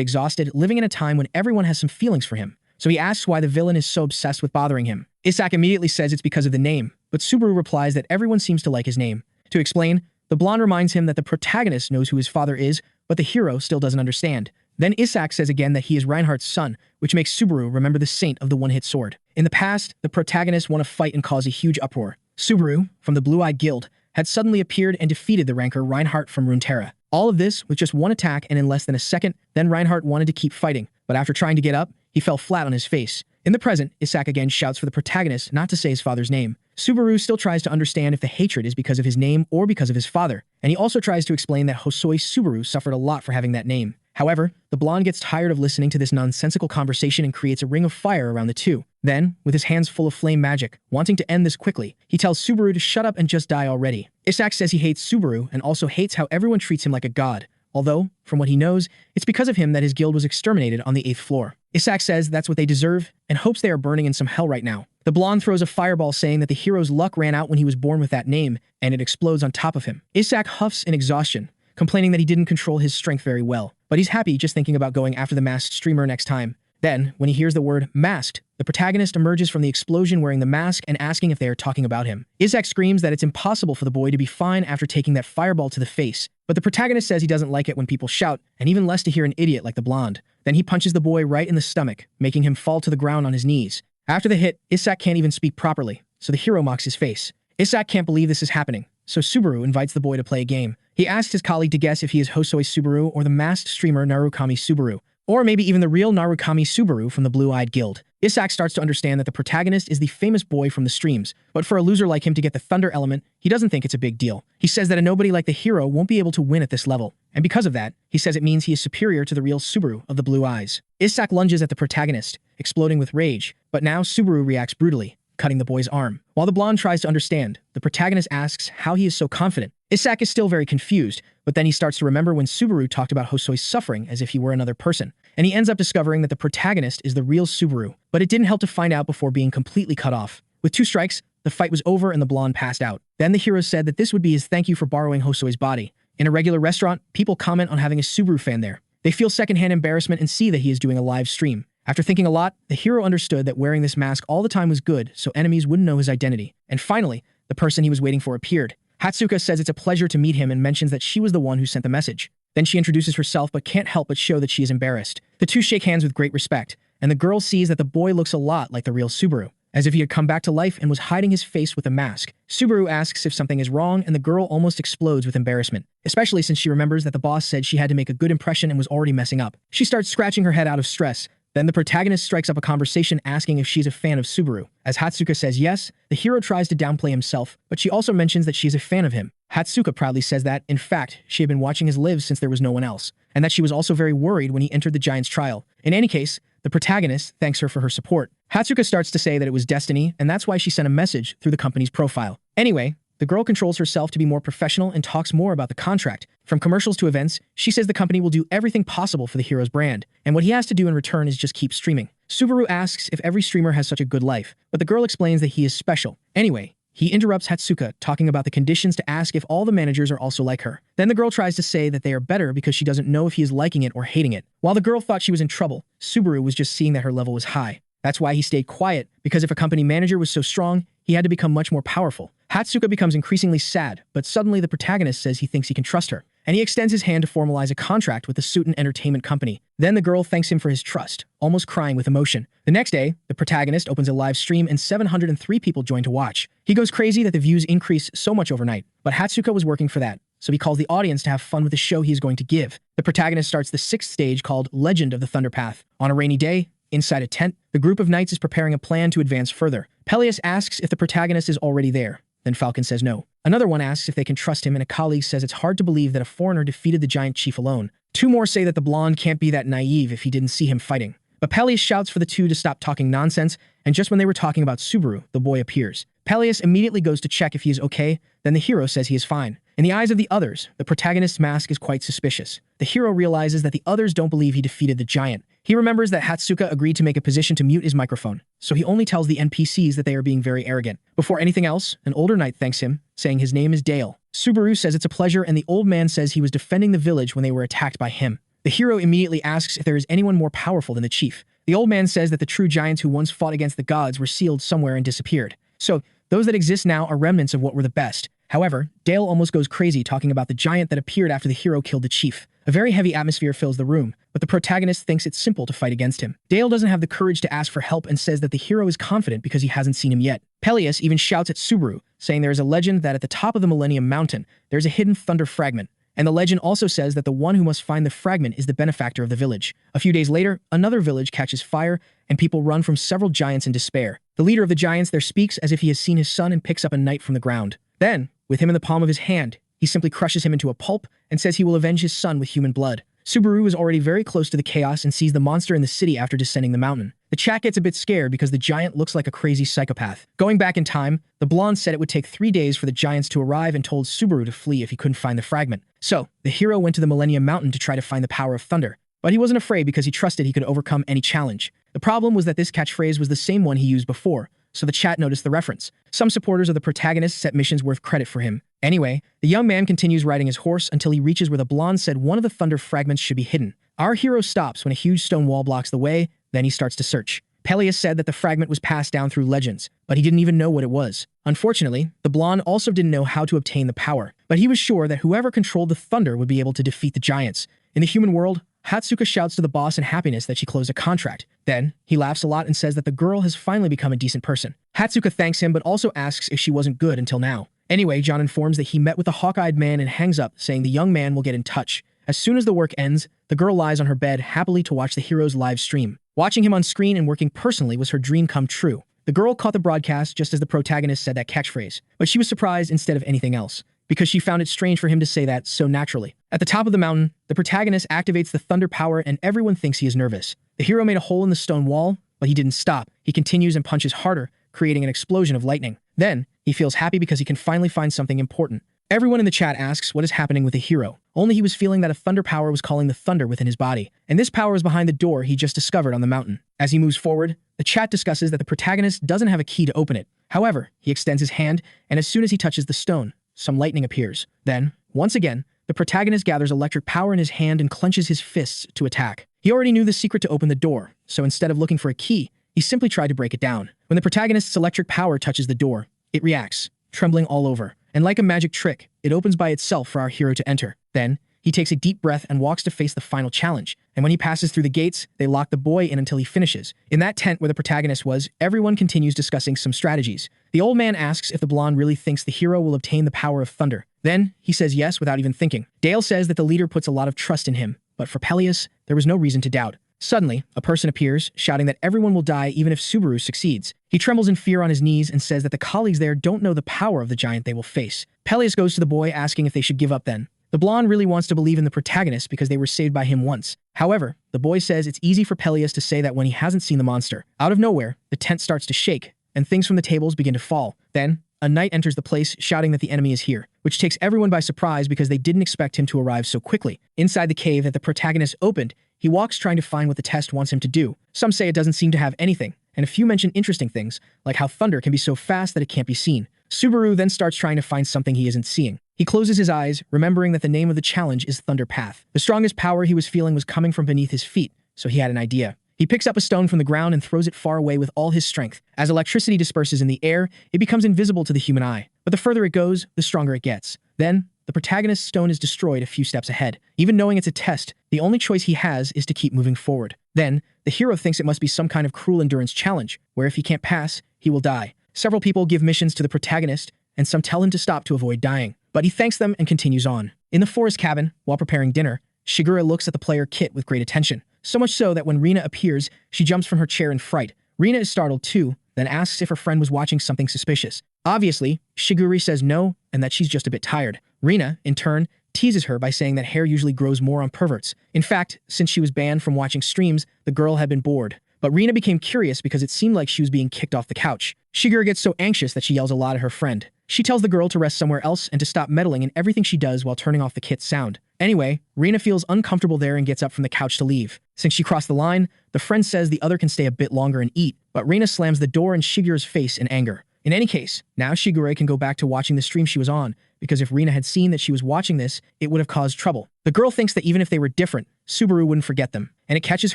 exhausted, living in a time when everyone has some feelings for him. So he asks why the villain is so obsessed with bothering him. Isak immediately says it's because of the name, but Subaru replies that everyone seems to like his name. To explain, the blonde reminds him that the protagonist knows who his father is, but the hero still doesn't understand. Then Isak says again that he is Reinhardt's son, which makes Subaru remember the saint of the one-hit sword. In the past, the protagonist won a fight and caused a huge uproar. Subaru, from the Blue-Eyed Guild, had suddenly appeared and defeated the ranker Reinhardt from Runeterra. All of this with just one attack and in less than a second. Then Reinhardt wanted to keep fighting, but after trying to get up, he fell flat on his face. In the present, Isak again shouts for the protagonist not to say his father's name. Subaru still tries to understand if the hatred is because of his name or because of his father, and he also tries to explain that Hosoi Subaru suffered a lot for having that name. However, the blonde gets tired of listening to this nonsensical conversation and creates a ring of fire around the two. Then, with his hands full of flame magic, wanting to end this quickly, he tells Subaru to shut up and just die already. Isak says he hates Subaru and also hates how everyone treats him like a god. Although, from what he knows, it's because of him that his guild was exterminated on the 8th floor. Isak says that's what they deserve and hopes they are burning in some hell right now. The blonde throws a fireball saying that the hero's luck ran out when he was born with that name, and it explodes on top of him. Isak huffs in exhaustion, complaining that he didn't control his strength very well, but he's happy just thinking about going after the masked streamer next time. Then, when he hears the word masked, the protagonist emerges from the explosion wearing the mask and asking if they are talking about him. Isak screams that it's impossible for the boy to be fine after taking that fireball to the face, but the protagonist says he doesn't like it when people shout, and even less to hear an idiot like the blonde. Then he punches the boy right in the stomach, making him fall to the ground on his knees. After the hit, Isak can't even speak properly, so the hero mocks his face. Isak can't believe this is happening, so Subaru invites the boy to play a game. He asks his colleague to guess if he is Hosoi Subaru or the masked streamer Narukami Subaru, or maybe even the real Narukami Subaru from the Blue-Eyed Guild. Isak starts to understand that the protagonist is the famous boy from the streams, but for a loser like him to get the thunder element, he doesn't think it's a big deal. He says that a nobody like the hero won't be able to win at this level, and because of that, he says it means he is superior to the real Subaru of the blue eyes. Isak lunges at the protagonist, exploding with rage, but now Subaru reacts brutally, cutting the boy's arm. While the blonde tries to understand, the protagonist asks how he is so confident. Isak is still very confused, but then he starts to remember when Subaru talked about Hosoi's suffering as if he were another person, and he ends up discovering that the protagonist is the real Subaru, but it didn't help to find out before being completely cut off. With 2 strikes, the fight was over and the blonde passed out. Then the hero said that this would be his thank you for borrowing Hosoi's body. In a regular restaurant, people comment on having a Subaru fan there. They feel secondhand embarrassment and see that he is doing a live stream. After thinking a lot, the hero understood that wearing this mask all the time was good so enemies wouldn't know his identity. And finally, the person he was waiting for appeared. Hatsuka says it's a pleasure to meet him and mentions that she was the one who sent the message. Then she introduces herself but can't help but show that she is embarrassed. The two shake hands with great respect, and the girl sees that the boy looks a lot like the real Subaru, as if he had come back to life and was hiding his face with a mask. Subaru asks if something is wrong and the girl almost explodes with embarrassment, especially since she remembers that the boss said she had to make a good impression and was already messing up. She starts scratching her head out of stress. Then the protagonist strikes up a conversation asking if she's a fan of Subaru. As Hatsuka says yes, the hero tries to downplay himself, but she also mentions that she's a fan of him. Hatsuka proudly says that, in fact, she had been watching his live since there was no one else, and that she was also very worried when he entered the Giant's trial. In any case, the protagonist thanks her for her support. Hatsuka starts to say that it was destiny, and that's why she sent a message through the company's profile. Anyway, the girl controls herself to be more professional and talks more about the contract. From commercials to events, she says the company will do everything possible for the hero's brand, and what he has to do in return is just keep streaming. Subaru asks if every streamer has such a good life, but the girl explains that he is special. Anyway, he interrupts Hatsuka, talking about the conditions to ask if all the managers are also like her. Then the girl tries to say that they are better because she doesn't know if he is liking it or hating it. While the girl thought she was in trouble, Subaru was just seeing that her level was high. That's why he stayed quiet, because if a company manager was so strong, he had to become much more powerful. Hatsuka becomes increasingly sad, but suddenly the protagonist says he thinks he can trust her, and he extends his hand to formalize a contract with the Suiton Entertainment Company. Then the girl thanks him for his trust, almost crying with emotion. The next day, the protagonist opens a live stream and 703 people join to watch. He goes crazy that the views increase so much overnight, but Hatsuka was working for that, so he calls the audience to have fun with the show he is going to give. The protagonist starts the 6th stage called Legend of the Thunderpath. On a rainy day, inside a tent, the group of knights is preparing a plan to advance further. Peleus asks if the protagonist is already there. Then Falcon says no. Another one asks if they can trust him, and a colleague says it's hard to believe that a foreigner defeated the giant chief alone. 2 more say that the blonde can't be that naive if he didn't see him fighting. But Peleus shouts for the 2 to stop talking nonsense, and just when they were talking about Subaru, the boy appears. Peleus immediately goes to check if he is okay, then the hero says he is fine. In the eyes of the others, the protagonist's mask is quite suspicious. The hero realizes that the others don't believe he defeated the giant. He remembers that Hatsuka agreed to make a position to mute his microphone, so he only tells the NPCs that they are being very arrogant. Before anything else, an older knight thanks him, saying his name is Dale. Subaru says it's a pleasure, and the old man says he was defending the village when they were attacked by him. The hero immediately asks if there is anyone more powerful than the chief. The old man says that the true giants who once fought against the gods were sealed somewhere and disappeared. So, those that exist now are remnants of what were the best. However, Dale almost goes crazy talking about the giant that appeared after the hero killed the chief. A very heavy atmosphere fills the room, but the protagonist thinks it's simple to fight against him. Dale doesn't have the courage to ask for help and says that the hero is confident because he hasn't seen him yet. Peleus even shouts at Subaru, saying there is a legend that at the top of the Millennium Mountain, there's a hidden thunder fragment. And the legend also says that the one who must find the fragment is the benefactor of the village. A few days later, another village catches fire, and people run from several giants in despair. The leader of the giants there speaks as if he has seen his son and picks up a knight from the ground. Then, with him in the palm of his hand, he simply crushes him into a pulp and says he will avenge his son with human blood. Subaru is already very close to the chaos and sees the monster in the city after descending the mountain. The chat gets a bit scared because the giant looks like a crazy psychopath. Going back in time, the blonde said it would take 3 days for the giants to arrive and told Subaru to flee if he couldn't find the fragment. So, the hero went to the Millennium Mountain to try to find the power of thunder. But he wasn't afraid because he trusted he could overcome any challenge. The problem was that this catchphrase was the same one he used before, so the chat noticed the reference. Some supporters of the protagonist set missions worth credit for him. Anyway, the young man continues riding his horse until he reaches where the blonde said one of the thunder fragments should be hidden. Our hero stops when a huge stone wall blocks the way, then he starts to search. Peleus said that the fragment was passed down through legends, but he didn't even know what it was. Unfortunately, the blonde also didn't know how to obtain the power, but he was sure that whoever controlled the thunder would be able to defeat the giants. In the human world, Hatsuka shouts to the boss in happiness that she closed a contract. Then, he laughs a lot and says that the girl has finally become a decent person. Hatsuka thanks him but also asks if she wasn't good until now. Anyway, John informs that he met with the hawk-eyed man and hangs up, saying the young man will get in touch. As soon as the work ends, the girl lies on her bed happily to watch the hero's live stream. Watching him on screen and working personally was her dream come true. The girl caught the broadcast just as the protagonist said that catchphrase, but she was surprised instead of anything else, because she found it strange for him to say that so naturally. At the top of the mountain, the protagonist activates the thunder power and everyone thinks he is nervous. The hero made a hole in the stone wall, but he didn't stop. He continues and punches harder, creating an explosion of lightning. Then, he feels happy because he can finally find something important. Everyone in the chat asks what is happening with the hero. Only he was feeling that a thunder power was calling the thunder within his body, and this power was behind the door he just discovered on the mountain. As he moves forward, the chat discusses that the protagonist doesn't have a key to open it. However, he extends his hand, and as soon as he touches the stone, some lightning appears. Then, once again, the protagonist gathers electric power in his hand and clenches his fists to attack. He already knew the secret to open the door, so instead of looking for a key, he simply tried to break it down. When the protagonist's electric power touches the door, it reacts, trembling all over. And like a magic trick, it opens by itself for our hero to enter. Then, he takes a deep breath and walks to face the final challenge. And when he passes through the gates, they lock the boy in until he finishes. In that tent where the protagonist was, everyone continues discussing some strategies. The old man asks if the blonde really thinks the hero will obtain the power of thunder. Then, he says yes without even thinking. Dale says that the leader puts a lot of trust in him, but for Peleus, there was no reason to doubt. Suddenly, a person appears, shouting that everyone will die even if Subaru succeeds. He trembles in fear on his knees and says that the colleagues there don't know the power of the giant they will face. Peleus goes to the boy asking if they should give up then. The blonde really wants to believe in the protagonist because they were saved by him once. However, the boy says it's easy for Peleus to say that when he hasn't seen the monster. Out of nowhere, the tent starts to shake, and things from the tables begin to fall. Then, a knight enters the place shouting that the enemy is here, which takes everyone by surprise because they didn't expect him to arrive so quickly. Inside the cave that the protagonist opened, he walks trying to find what the test wants him to do. Some say it doesn't seem to have anything, and a few mention interesting things, like how thunder can be so fast that it can't be seen. Subaru then starts trying to find something he isn't seeing. He closes his eyes, remembering that the name of the challenge is Thunder Path. The strongest power he was feeling was coming from beneath his feet, so he had an idea. He picks up a stone from the ground and throws it far away with all his strength. As electricity disperses in the air, it becomes invisible to the human eye. But the further it goes, the stronger it gets. Then, the protagonist's stone is destroyed a few steps ahead. Even knowing it's a test, the only choice he has is to keep moving forward. Then, the hero thinks it must be some kind of cruel endurance challenge, where if he can't pass, he will die. Several people give missions to the protagonist, and some tell him to stop to avoid dying. But he thanks them and continues on. In the forest cabin, while preparing dinner, Shigura looks at the player Kit with great attention. So much so that when Rina appears, she jumps from her chair in fright. Rina is startled too, then asks if her friend was watching something suspicious. Obviously, Shiguri says no, and that she's just a bit tired. Rina, in turn, teases her by saying that hair usually grows more on perverts. In fact, since she was banned from watching streams, the girl had been bored. But Rina became curious because it seemed like she was being kicked off the couch. Shigura gets so anxious that she yells a lot at her friend. She tells the girl to rest somewhere else and to stop meddling in everything she does while turning off the kit's sound. Anyway, Rina feels uncomfortable there and gets up from the couch to leave. Since she crossed the line, the friend says the other can stay a bit longer and eat, but Rina slams the door in Shigure's face in anger. In any case, now Shigure can go back to watching the stream she was on, because if Rina had seen that she was watching this, it would have caused trouble. The girl thinks that even if they were different, Subaru wouldn't forget them, and it catches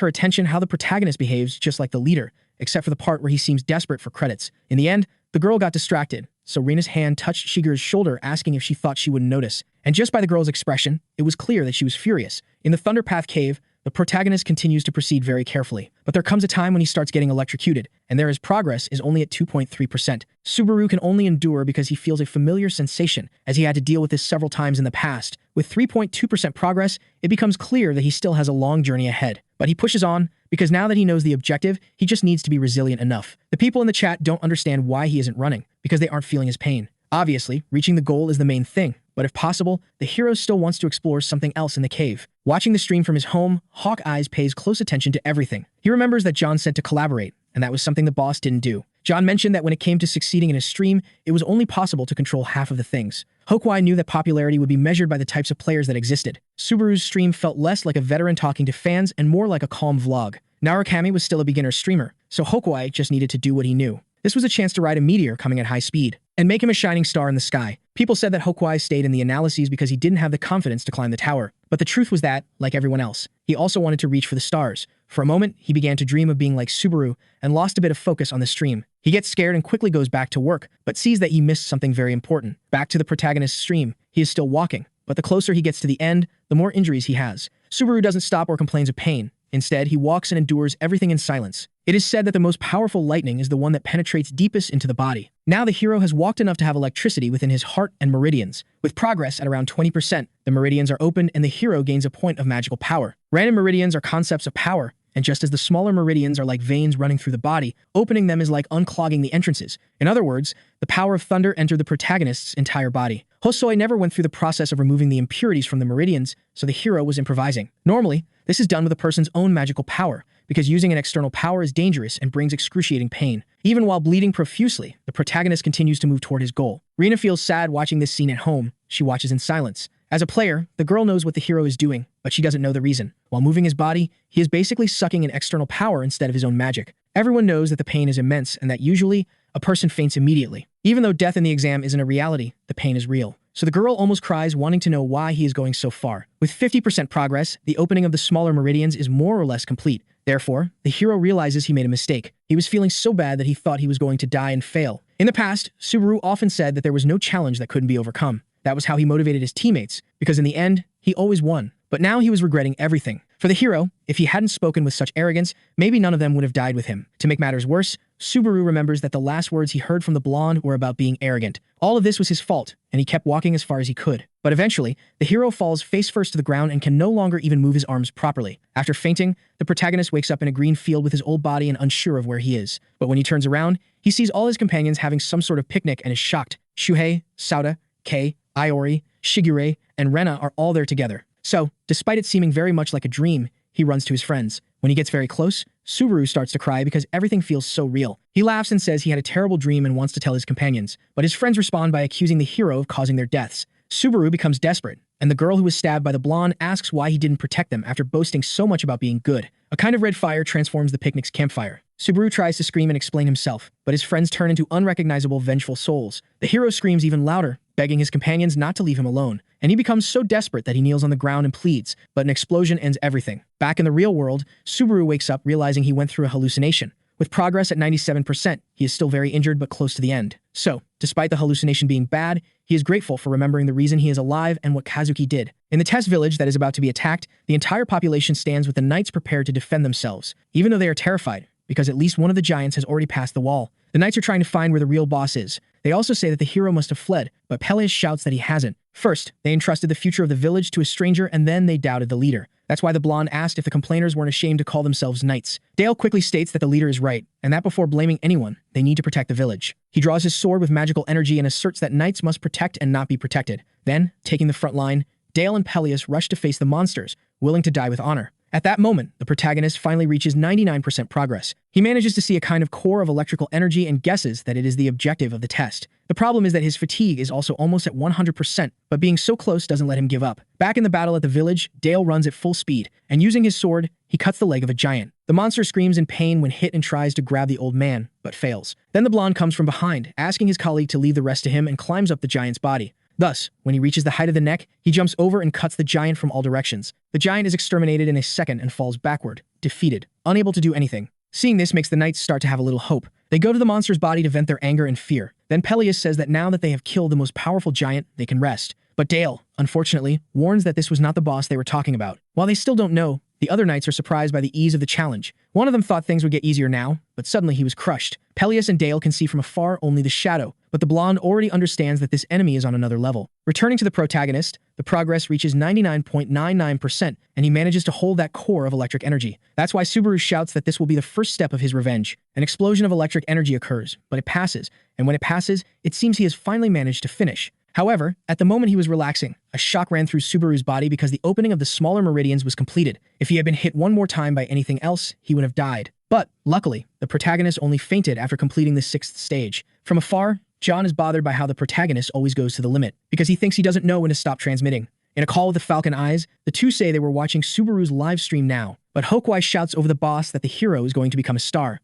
her attention how the protagonist behaves just like the leader, except for the part where he seems desperate for credits. In the end, the girl got distracted, so Rina's hand touched Shigure's shoulder asking if she thought she wouldn't notice. And just by the girl's expression, it was clear that she was furious. In the Thunderpath cave, the protagonist continues to proceed very carefully, but there comes a time when he starts getting electrocuted, and there his progress is only at 2.3%. Subaru can only endure because he feels a familiar sensation, as he had to deal with this several times in the past. With 3.2% progress, it becomes clear that he still has a long journey ahead. But he pushes on, because now that he knows the objective, he just needs to be resilient enough. The people in the chat don't understand why he isn't running, because they aren't feeling his pain. Obviously, reaching the goal is the main thing, but if possible, the hero still wants to explore something else in the cave. Watching the stream from his home, Hawk Eyes pays close attention to everything. He remembers that John said to collaborate, and that was something the boss didn't do. John mentioned that when it came to succeeding in a stream, it was only possible to control half of the things. Hokwai knew that popularity would be measured by the types of players that existed. Subaru's stream felt less like a veteran talking to fans and more like a calm vlog. Narukami was still a beginner streamer, so Hokwai just needed to do what he knew. This was a chance to ride a meteor coming at high speed and make him a shining star in the sky. People said that Hokwai stayed in the analyses because he didn't have the confidence to climb the tower. But the truth was that, like everyone else, he also wanted to reach for the stars. For a moment, he began to dream of being like Subaru and lost a bit of focus on the stream. He gets scared and quickly goes back to work, but sees that he missed something very important. Back to the protagonist's stream, he is still walking, but the closer he gets to the end, the more injuries he has. Subaru doesn't stop or complains of pain. Instead, he walks and endures everything in silence. It is said that the most powerful lightning is the one that penetrates deepest into the body. Now the hero has walked enough to have electricity within his heart and meridians. With progress at around 20%, the meridians are opened and the hero gains a point of magical power. Random meridians are concepts of power, and just as the smaller meridians are like veins running through the body, opening them is like unclogging the entrances. In other words, the power of thunder entered the protagonist's entire body. Hosoi never went through the process of removing the impurities from the meridians, so the hero was improvising. Normally, this is done with a person's own magical power, because using an external power is dangerous and brings excruciating pain. Even while bleeding profusely, the protagonist continues to move toward his goal. Rina feels sad watching this scene at home. She watches in silence. As a player, the girl knows what the hero is doing, but she doesn't know the reason. While moving his body, he is basically sucking an external power instead of his own magic. Everyone knows that the pain is immense and that usually, a person faints immediately. Even though death in the exam isn't a reality, the pain is real. So the girl almost cries, wanting to know why he is going so far. With 50% progress, the opening of the smaller meridians is more or less complete. Therefore, the hero realizes he made a mistake. He was feeling so bad that he thought he was going to die and fail. In the past, Subaru often said that there was no challenge that couldn't be overcome. That was how he motivated his teammates, because in the end, he always won. But now he was regretting everything. For the hero, if he hadn't spoken with such arrogance, maybe none of them would have died with him. To make matters worse, Subaru remembers that the last words he heard from the blonde were about being arrogant. All of this was his fault, and he kept walking as far as he could. But eventually, the hero falls face first to the ground and can no longer even move his arms properly. After fainting, the protagonist wakes up in a green field with his old body and unsure of where he is. But when he turns around, he sees all his companions having some sort of picnic and is shocked. Shuhei, Sauda, Kei, Iori, Shigure, and Rena are all there together. So, despite it seeming very much like a dream, he runs to his friends. When he gets very close, Subaru starts to cry because everything feels so real. He laughs and says he had a terrible dream and wants to tell his companions, but his friends respond by accusing the hero of causing their deaths. Subaru becomes desperate, and the girl who was stabbed by the blonde asks why he didn't protect them after boasting so much about being good. A kind of red fire transforms the picnic's campfire. Subaru tries to scream and explain himself, but his friends turn into unrecognizable, vengeful souls. The hero screams even louder, begging his companions not to leave him alone, and he becomes so desperate that he kneels on the ground and pleads, but an explosion ends everything. Back in the real world, Subaru wakes up realizing he went through a hallucination. With progress at 97%, he is still very injured but close to the end. So, despite the hallucination being bad, he is grateful for remembering the reason he is alive and what Kazuki did. In the test village that is about to be attacked, the entire population stands with the knights prepared to defend themselves, even though they are terrified, because at least one of the giants has already passed the wall. The knights are trying to find where the real boss is. They also say that the hero must have fled, but Peleus shouts that he hasn't. First, they entrusted the future of the village to a stranger, and then they doubted the leader. That's why the blonde asked if the complainers weren't ashamed to call themselves knights. Dale quickly states that the leader is right, and that before blaming anyone, they need to protect the village. He draws his sword with magical energy and asserts that knights must protect and not be protected. Then, taking the front line, Dale and Peleus rush to face the monsters, willing to die with honor. At that moment, the protagonist finally reaches 99% progress. He manages to see a kind of core of electrical energy and guesses that it is the objective of the test. The problem is that his fatigue is also almost at 100%, but being so close doesn't let him give up. Back in the battle at the village, Dale runs at full speed, and using his sword, he cuts the leg of a giant. The monster screams in pain when hit and tries to grab the old man, but fails. Then the blonde comes from behind, asking his colleague to leave the rest to him and climbs up the giant's body. Thus, when he reaches the height of the neck, he jumps over and cuts the giant from all directions. The giant is exterminated in a second and falls backward, defeated, unable to do anything. Seeing this makes the knights start to have a little hope. They go to the monster's body to vent their anger and fear. Then Peleus says that now that they have killed the most powerful giant, they can rest. But Dale, unfortunately, warns that this was not the boss they were talking about. While they still don't know, the other knights are surprised by the ease of the challenge. One of them thought things would get easier now, but suddenly he was crushed. Peleus and Dale can see from afar only the shadow, but the blonde already understands that this enemy is on another level. Returning to the protagonist, the progress reaches 99.99%, and he manages to hold that core of electric energy. That's why Subaru shouts that this will be the first step of his revenge. An explosion of electric energy occurs, but it passes, and when it passes, it seems he has finally managed to finish. However, at the moment he was relaxing, a shock ran through Subaru's body because the opening of the smaller meridians was completed. If he had been hit one more time by anything else, he would have died. But, luckily, the protagonist only fainted after completing the 6th stage. From afar, John is bothered by how the protagonist always goes to the limit, because he thinks he doesn't know when to stop transmitting. In a call with the Falcon Eyes, the two say they were watching Subaru's live stream now, but Hokwai shouts over the boss that the hero is going to become a star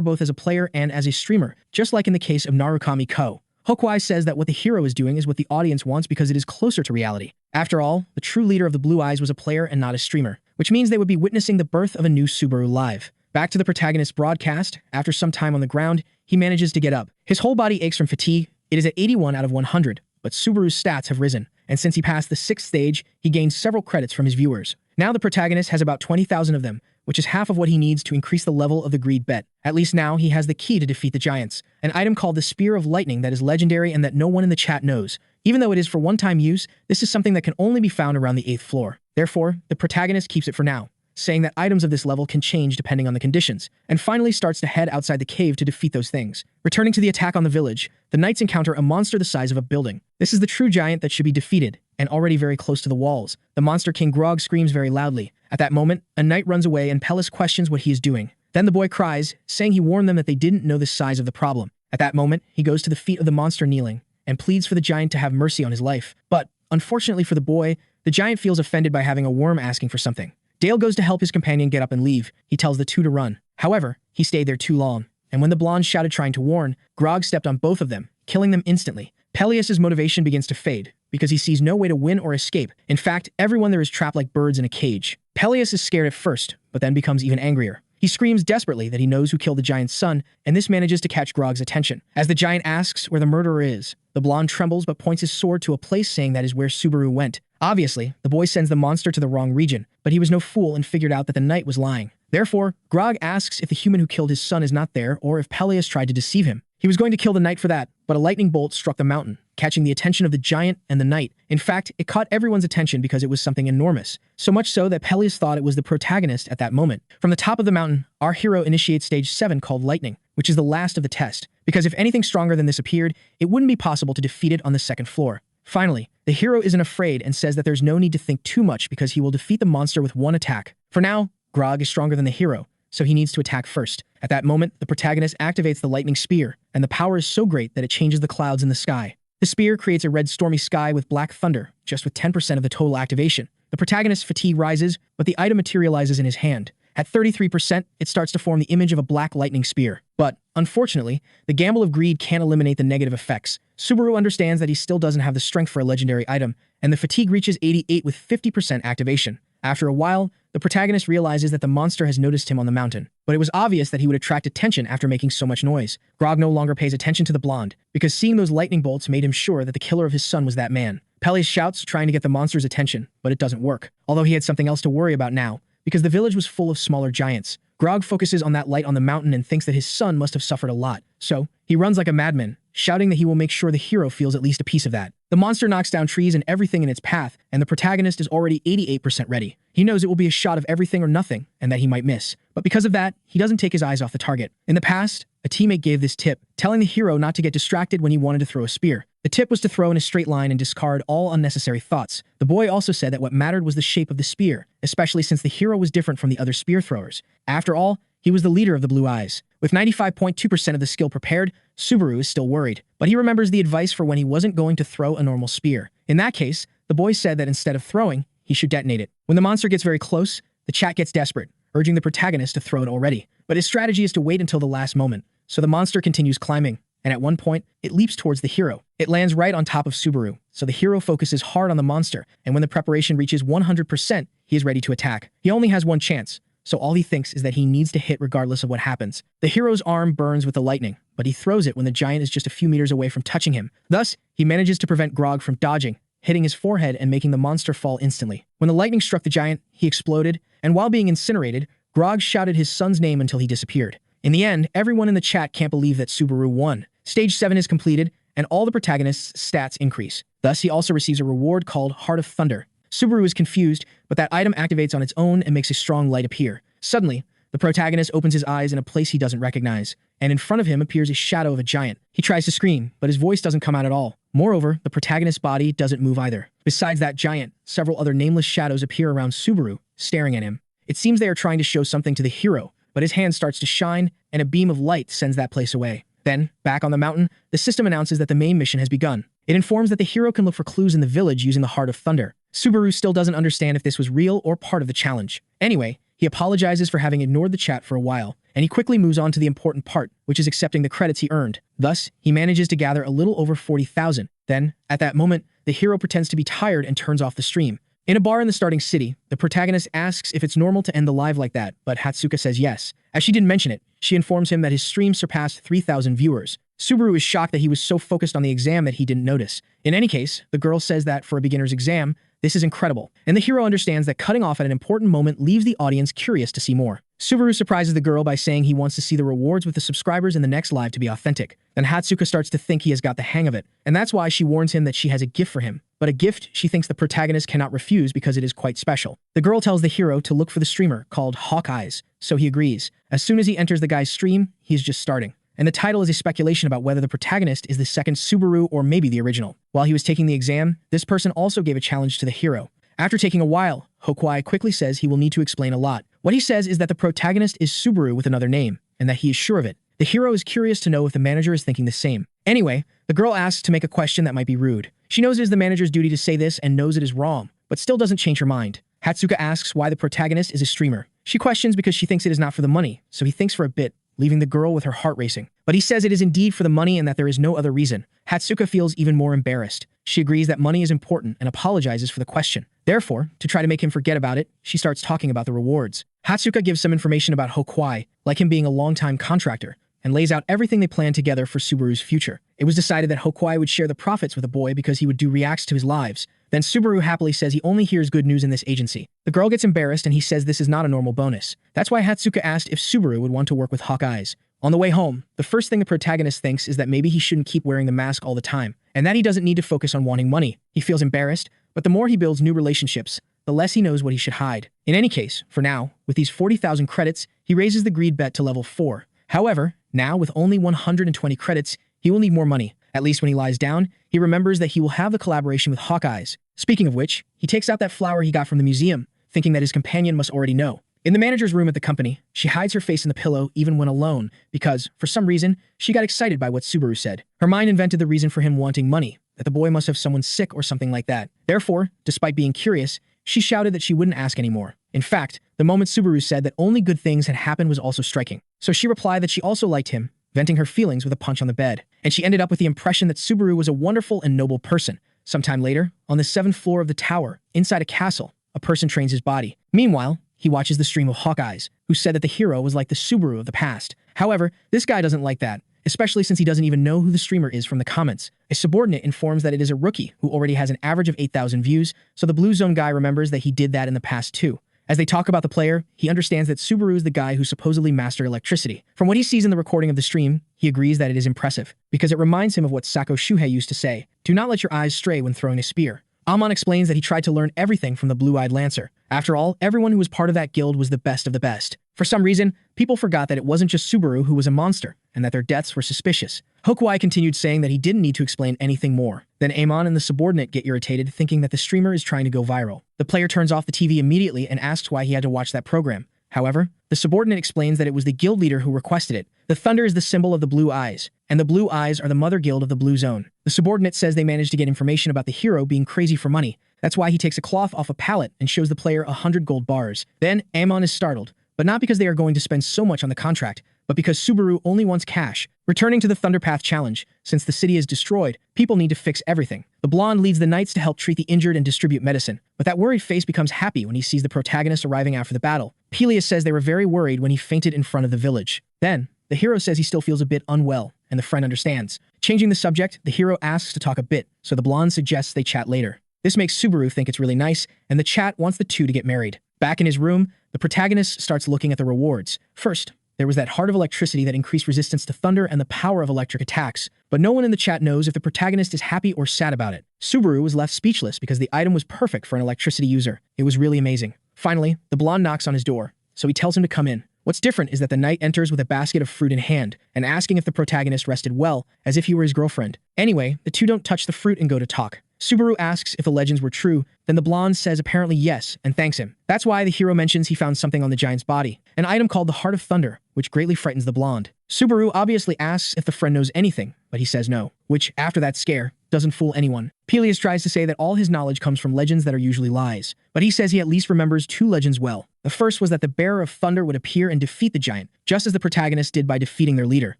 both as a player and as a streamer, just like in the case of Narukami Ko. Hokwai says that what the hero is doing is what the audience wants because it is closer to reality. After all, the true leader of the Blue Eyes was a player and not a streamer, which means they would be witnessing the birth of a new Subaru live. Back to the protagonist's broadcast, after some time on the ground, he manages to get up. His whole body aches from fatigue. It is at 81 out of 100, but Subaru's stats have risen, and since he passed the 6th stage, he gained several credits from his viewers. Now the protagonist has about 20,000 of them, which is half of what he needs to increase the level of the greed bet. At least now he has the key to defeat the giants, an item called the Spear of Lightning that is legendary and that no one in the chat knows. Even though it is for one-time use, this is something that can only be found around the 8th floor. Therefore, the protagonist keeps it for now, saying that items of this level can change depending on the conditions, and finally starts to head outside the cave to defeat those things. Returning to the attack on the village, the knights encounter a monster the size of a building. This is the true giant that should be defeated, and already very close to the walls. The monster king Grog screams very loudly. At that moment, a knight runs away and Peleus questions what he is doing. Then the boy cries, saying he warned them that they didn't know the size of the problem. At that moment, he goes to the feet of the monster kneeling, and pleads for the giant to have mercy on his life. But, unfortunately for the boy, the giant feels offended by having a worm asking for something. Dale goes to help his companion get up and leave. He tells the two to run. However, he stayed there too long, and when the blonde shouted trying to warn, Grog stepped on both of them, killing them instantly. Peleus' motivation begins to fade, because he sees no way to win or escape. In fact, everyone there is trapped like birds in a cage. Peleus is scared at first, but then becomes even angrier. He screams desperately that he knows who killed the giant's son, and this manages to catch Grog's attention. As the giant asks where the murderer is, the blonde trembles but points his sword to a place saying that is where Subaru went. Obviously, the boy sends the monster to the wrong region, but he was no fool and figured out that the knight was lying. Therefore, Grog asks if the human who killed his son is not there or if Peleus tried to deceive him. He was going to kill the knight for that, but a lightning bolt struck the mountain, catching the attention of the giant and the knight. In fact, it caught everyone's attention because it was something enormous, so much so that Peleus thought it was the protagonist at that moment. From the top of the mountain, our hero initiates stage 7 called Lightning, which is the last of the test, because if anything stronger than this appeared, it wouldn't be possible to defeat it on the 2nd floor. Finally, the hero isn't afraid and says that there's no need to think too much because he will defeat the monster with one attack. For now, Grog is stronger than the hero, so he needs to attack first. At that moment, the protagonist activates the lightning spear, and the power is so great that it changes the clouds in the sky. The spear creates a red stormy sky with black thunder, just with 10% of the total activation. The protagonist's fatigue rises, but the item materializes in his hand. At 33%, it starts to form the image of a black lightning spear. But, unfortunately, the gamble of greed can't eliminate the negative effects. Subaru understands that he still doesn't have the strength for a legendary item, and the fatigue reaches 88 with 50% activation. After a while, the protagonist realizes that the monster has noticed him on the mountain, but it was obvious that he would attract attention after making so much noise. Grog no longer pays attention to the blonde, because seeing those lightning bolts made him sure that the killer of his son was that man. Peleus shouts, trying to get the monster's attention, but it doesn't work, although he had something else to worry about now, because the village was full of smaller giants. Grog focuses on that light on the mountain and thinks that his son must have suffered a lot, so he runs like a madman, shouting that he will make sure the hero feels at least a piece of that. The monster knocks down trees and everything in its path, and the protagonist is already 88% ready. He knows it will be a shot of everything or nothing, and that he might miss. But because of that, he doesn't take his eyes off the target. In the past, a teammate gave this tip, telling the hero not to get distracted when he wanted to throw a spear. The tip was to throw in a straight line and discard all unnecessary thoughts. The boy also said that what mattered was the shape of the spear, especially since the hero was different from the other spear throwers. After all, he was the leader of the Blue Eyes. With 95.2% of the skill prepared, Subaru is still worried, but he remembers the advice for when he wasn't going to throw a normal spear. In that case, the boy said that instead of throwing, he should detonate it. When the monster gets very close, the chat gets desperate, urging the protagonist to throw it already. But his strategy is to wait until the last moment, so the monster continues climbing, and at one point, it leaps towards the hero. It lands right on top of Subaru, so the hero focuses hard on the monster, and when the preparation reaches 100%, he is ready to attack. He only has one chance, so all he thinks is that he needs to hit regardless of what happens. The hero's arm burns with the lightning, but he throws it when the giant is just a few meters away from touching him. Thus, he manages to prevent Grog from dodging, hitting his forehead and making the monster fall instantly. When the lightning struck the giant, he exploded, and while being incinerated, Grog shouted his son's name until he disappeared. In the end, everyone in the chat can't believe that Subaru won. Stage 7 is completed, and all the protagonist's stats increase. Thus, he also receives a reward called Heart of Thunder. Subaru is confused, but that item activates on its own and makes a strong light appear. Suddenly, the protagonist opens his eyes in a place he doesn't recognize, and in front of him appears a shadow of a giant. He tries to scream, but his voice doesn't come out at all. Moreover, the protagonist's body doesn't move either. Besides that giant, several other nameless shadows appear around Subaru, staring at him. It seems they are trying to show something to the hero, but his hand starts to shine, and a beam of light sends that place away. Then, back on the mountain, the system announces that the main mission has begun. It informs that the hero can look for clues in the village using the Heart of Thunder. Subaru still doesn't understand if this was real or part of the challenge. Anyway, he apologizes for having ignored the chat for a while, and he quickly moves on to the important part, which is accepting the credits he earned. Thus, he manages to gather a little over 40,000. Then, at that moment, the hero pretends to be tired and turns off the stream. In a bar in the starting city, the protagonist asks if it's normal to end the live like that, but Hatsuka says yes. As she didn't mention it, she informs him that his stream surpassed 3,000 viewers. Subaru is shocked that he was so focused on the exam that he didn't notice. In any case, the girl says that for a beginner's exam, this is incredible, and the hero understands that cutting off at an important moment leaves the audience curious to see more. Subaru surprises the girl by saying he wants to see the rewards with the subscribers in the next live to be authentic. Then Hatsuka starts to think he has got the hang of it, and that's why she warns him that she has a gift for him. But a gift she thinks the protagonist cannot refuse because it is quite special. The girl tells the hero to look for the streamer called Hawkeyes, so he agrees. As soon as he enters the guy's stream, he's just starting. And the title is a speculation about whether the protagonist is the second Subaru or maybe the original. While he was taking the exam, this person also gave a challenge to the hero. After taking a while, Hokwai quickly says he will need to explain a lot. What he says is that the protagonist is Subaru with another name, and that he is sure of it. The hero is curious to know if the manager is thinking the same. Anyway, the girl asks to make a question that might be rude. She knows it is the manager's duty to say this and knows it is wrong, but still doesn't change her mind. Hatsuka asks why the protagonist is a streamer. She questions because she thinks it is not for the money, so he thinks for a bit, leaving the girl with her heart racing. But he says it is indeed for the money and that there is no other reason. Hatsuka feels even more embarrassed. She agrees that money is important and apologizes for the question. Therefore, to try to make him forget about it, she starts talking about the rewards. Hatsuka gives some information about Hokwai, like him being a long-time contractor, and lays out everything they plan together for Subaru's future. It was decided that Hokwai would share the profits with the boy because he would do reacts to his lives. Then Subaru happily says he only hears good news in this agency. The girl gets embarrassed and he says this is not a normal bonus. That's why Hatsuka asked if Subaru would want to work with Hawkeyes. On the way home, the first thing the protagonist thinks is that maybe he shouldn't keep wearing the mask all the time, and that he doesn't need to focus on wanting money. He feels embarrassed, but the more he builds new relationships, the less he knows what he should hide. In any case, for now, with these 40,000 credits, he raises the greed bet to level 4. However, now with only 120 credits, he will need more money. At least when he lies down, he remembers that he will have the collaboration with Hawkeyes. Speaking of which, he takes out that flower he got from the museum, thinking that his companion must already know. In the manager's room at the company, she hides her face in the pillow even when alone because, for some reason, she got excited by what Subaru said. Her mind invented the reason for him wanting money, that the boy must have someone sick or something like that. Therefore, despite being curious, she shouted that she wouldn't ask anymore. In fact, the moment Subaru said that only good things had happened was also striking. So she replied that she also liked him, venting her feelings with a punch on the bed. And she ended up with the impression that Subaru was a wonderful and noble person. Sometime later, on the 7th floor of the tower, inside a castle, a person trains his body. Meanwhile, he watches the stream of Hawkeyes, who said that the hero was like the Subaru of the past. However, this guy doesn't like that, especially since he doesn't even know who the streamer is from the comments. A subordinate informs that it is a rookie who already has an average of 8,000 views, so the Blue Zone guy remembers that he did that in the past too. As they talk about the player, he understands that Subaru is the guy who supposedly mastered electricity. From what he sees in the recording of the stream, he agrees that it is impressive, because it reminds him of what Sako Shuhei used to say, "Do not let your eyes stray when throwing a spear." Amon explains that he tried to learn everything from the Blue-Eyed Lancer. After all, everyone who was part of that guild was the best of the best. For some reason, people forgot that it wasn't just Subaru who was a monster, and that their deaths were suspicious. Hokwai continued saying that he didn't need to explain anything more. Then Amon and the subordinate get irritated, thinking that the streamer is trying to go viral. The player turns off the TV immediately and asks why he had to watch that program. However, the subordinate explains that it was the guild leader who requested it. The thunder is the symbol of the blue eyes, and the blue eyes are the mother guild of the blue zone. The subordinate says they managed to get information about the hero being crazy for money. That's why he takes a cloth off a pallet and shows the player 100 gold bars. Then, Amon is startled, but not because they are going to spend so much on the contract, but because Subaru only wants cash. Returning to the Thunderpath challenge, since the city is destroyed, people need to fix everything. The blonde leads the knights to help treat the injured and distribute medicine, but that worried face becomes happy when he sees the protagonist arriving after the battle. Peleus says they were very worried when he fainted in front of the village. Then, the hero says he still feels a bit unwell, and the friend understands. Changing the subject, the hero asks to talk a bit, so the blonde suggests they chat later. This makes Subaru think it's really nice, and the chat wants the two to get married. Back in his room, the protagonist starts looking at the rewards. First, there was that heart of electricity that increased resistance to thunder and the power of electric attacks, but no one in the chat knows if the protagonist is happy or sad about it. Subaru was left speechless because the item was perfect for an electricity user. It was really amazing. Finally, the blonde knocks on his door, so he tells him to come in. What's different is that the knight enters with a basket of fruit in hand and asking if the protagonist rested well, as if he were his girlfriend. Anyway, the two don't touch the fruit and go to talk. Subaru asks if the legends were true, then the blonde says apparently yes and thanks him. That's why the hero mentions he found something on the giant's body, an item called the Heart of Thunder, which greatly frightens the blonde. Subaru obviously asks if the friend knows anything, but he says no, which, after that scare, doesn't fool anyone. Peleus tries to say that all his knowledge comes from legends that are usually lies, but he says he at least remembers two legends well. The first was that the Bearer of Thunder would appear and defeat the giant, just as the protagonist did by defeating their leader.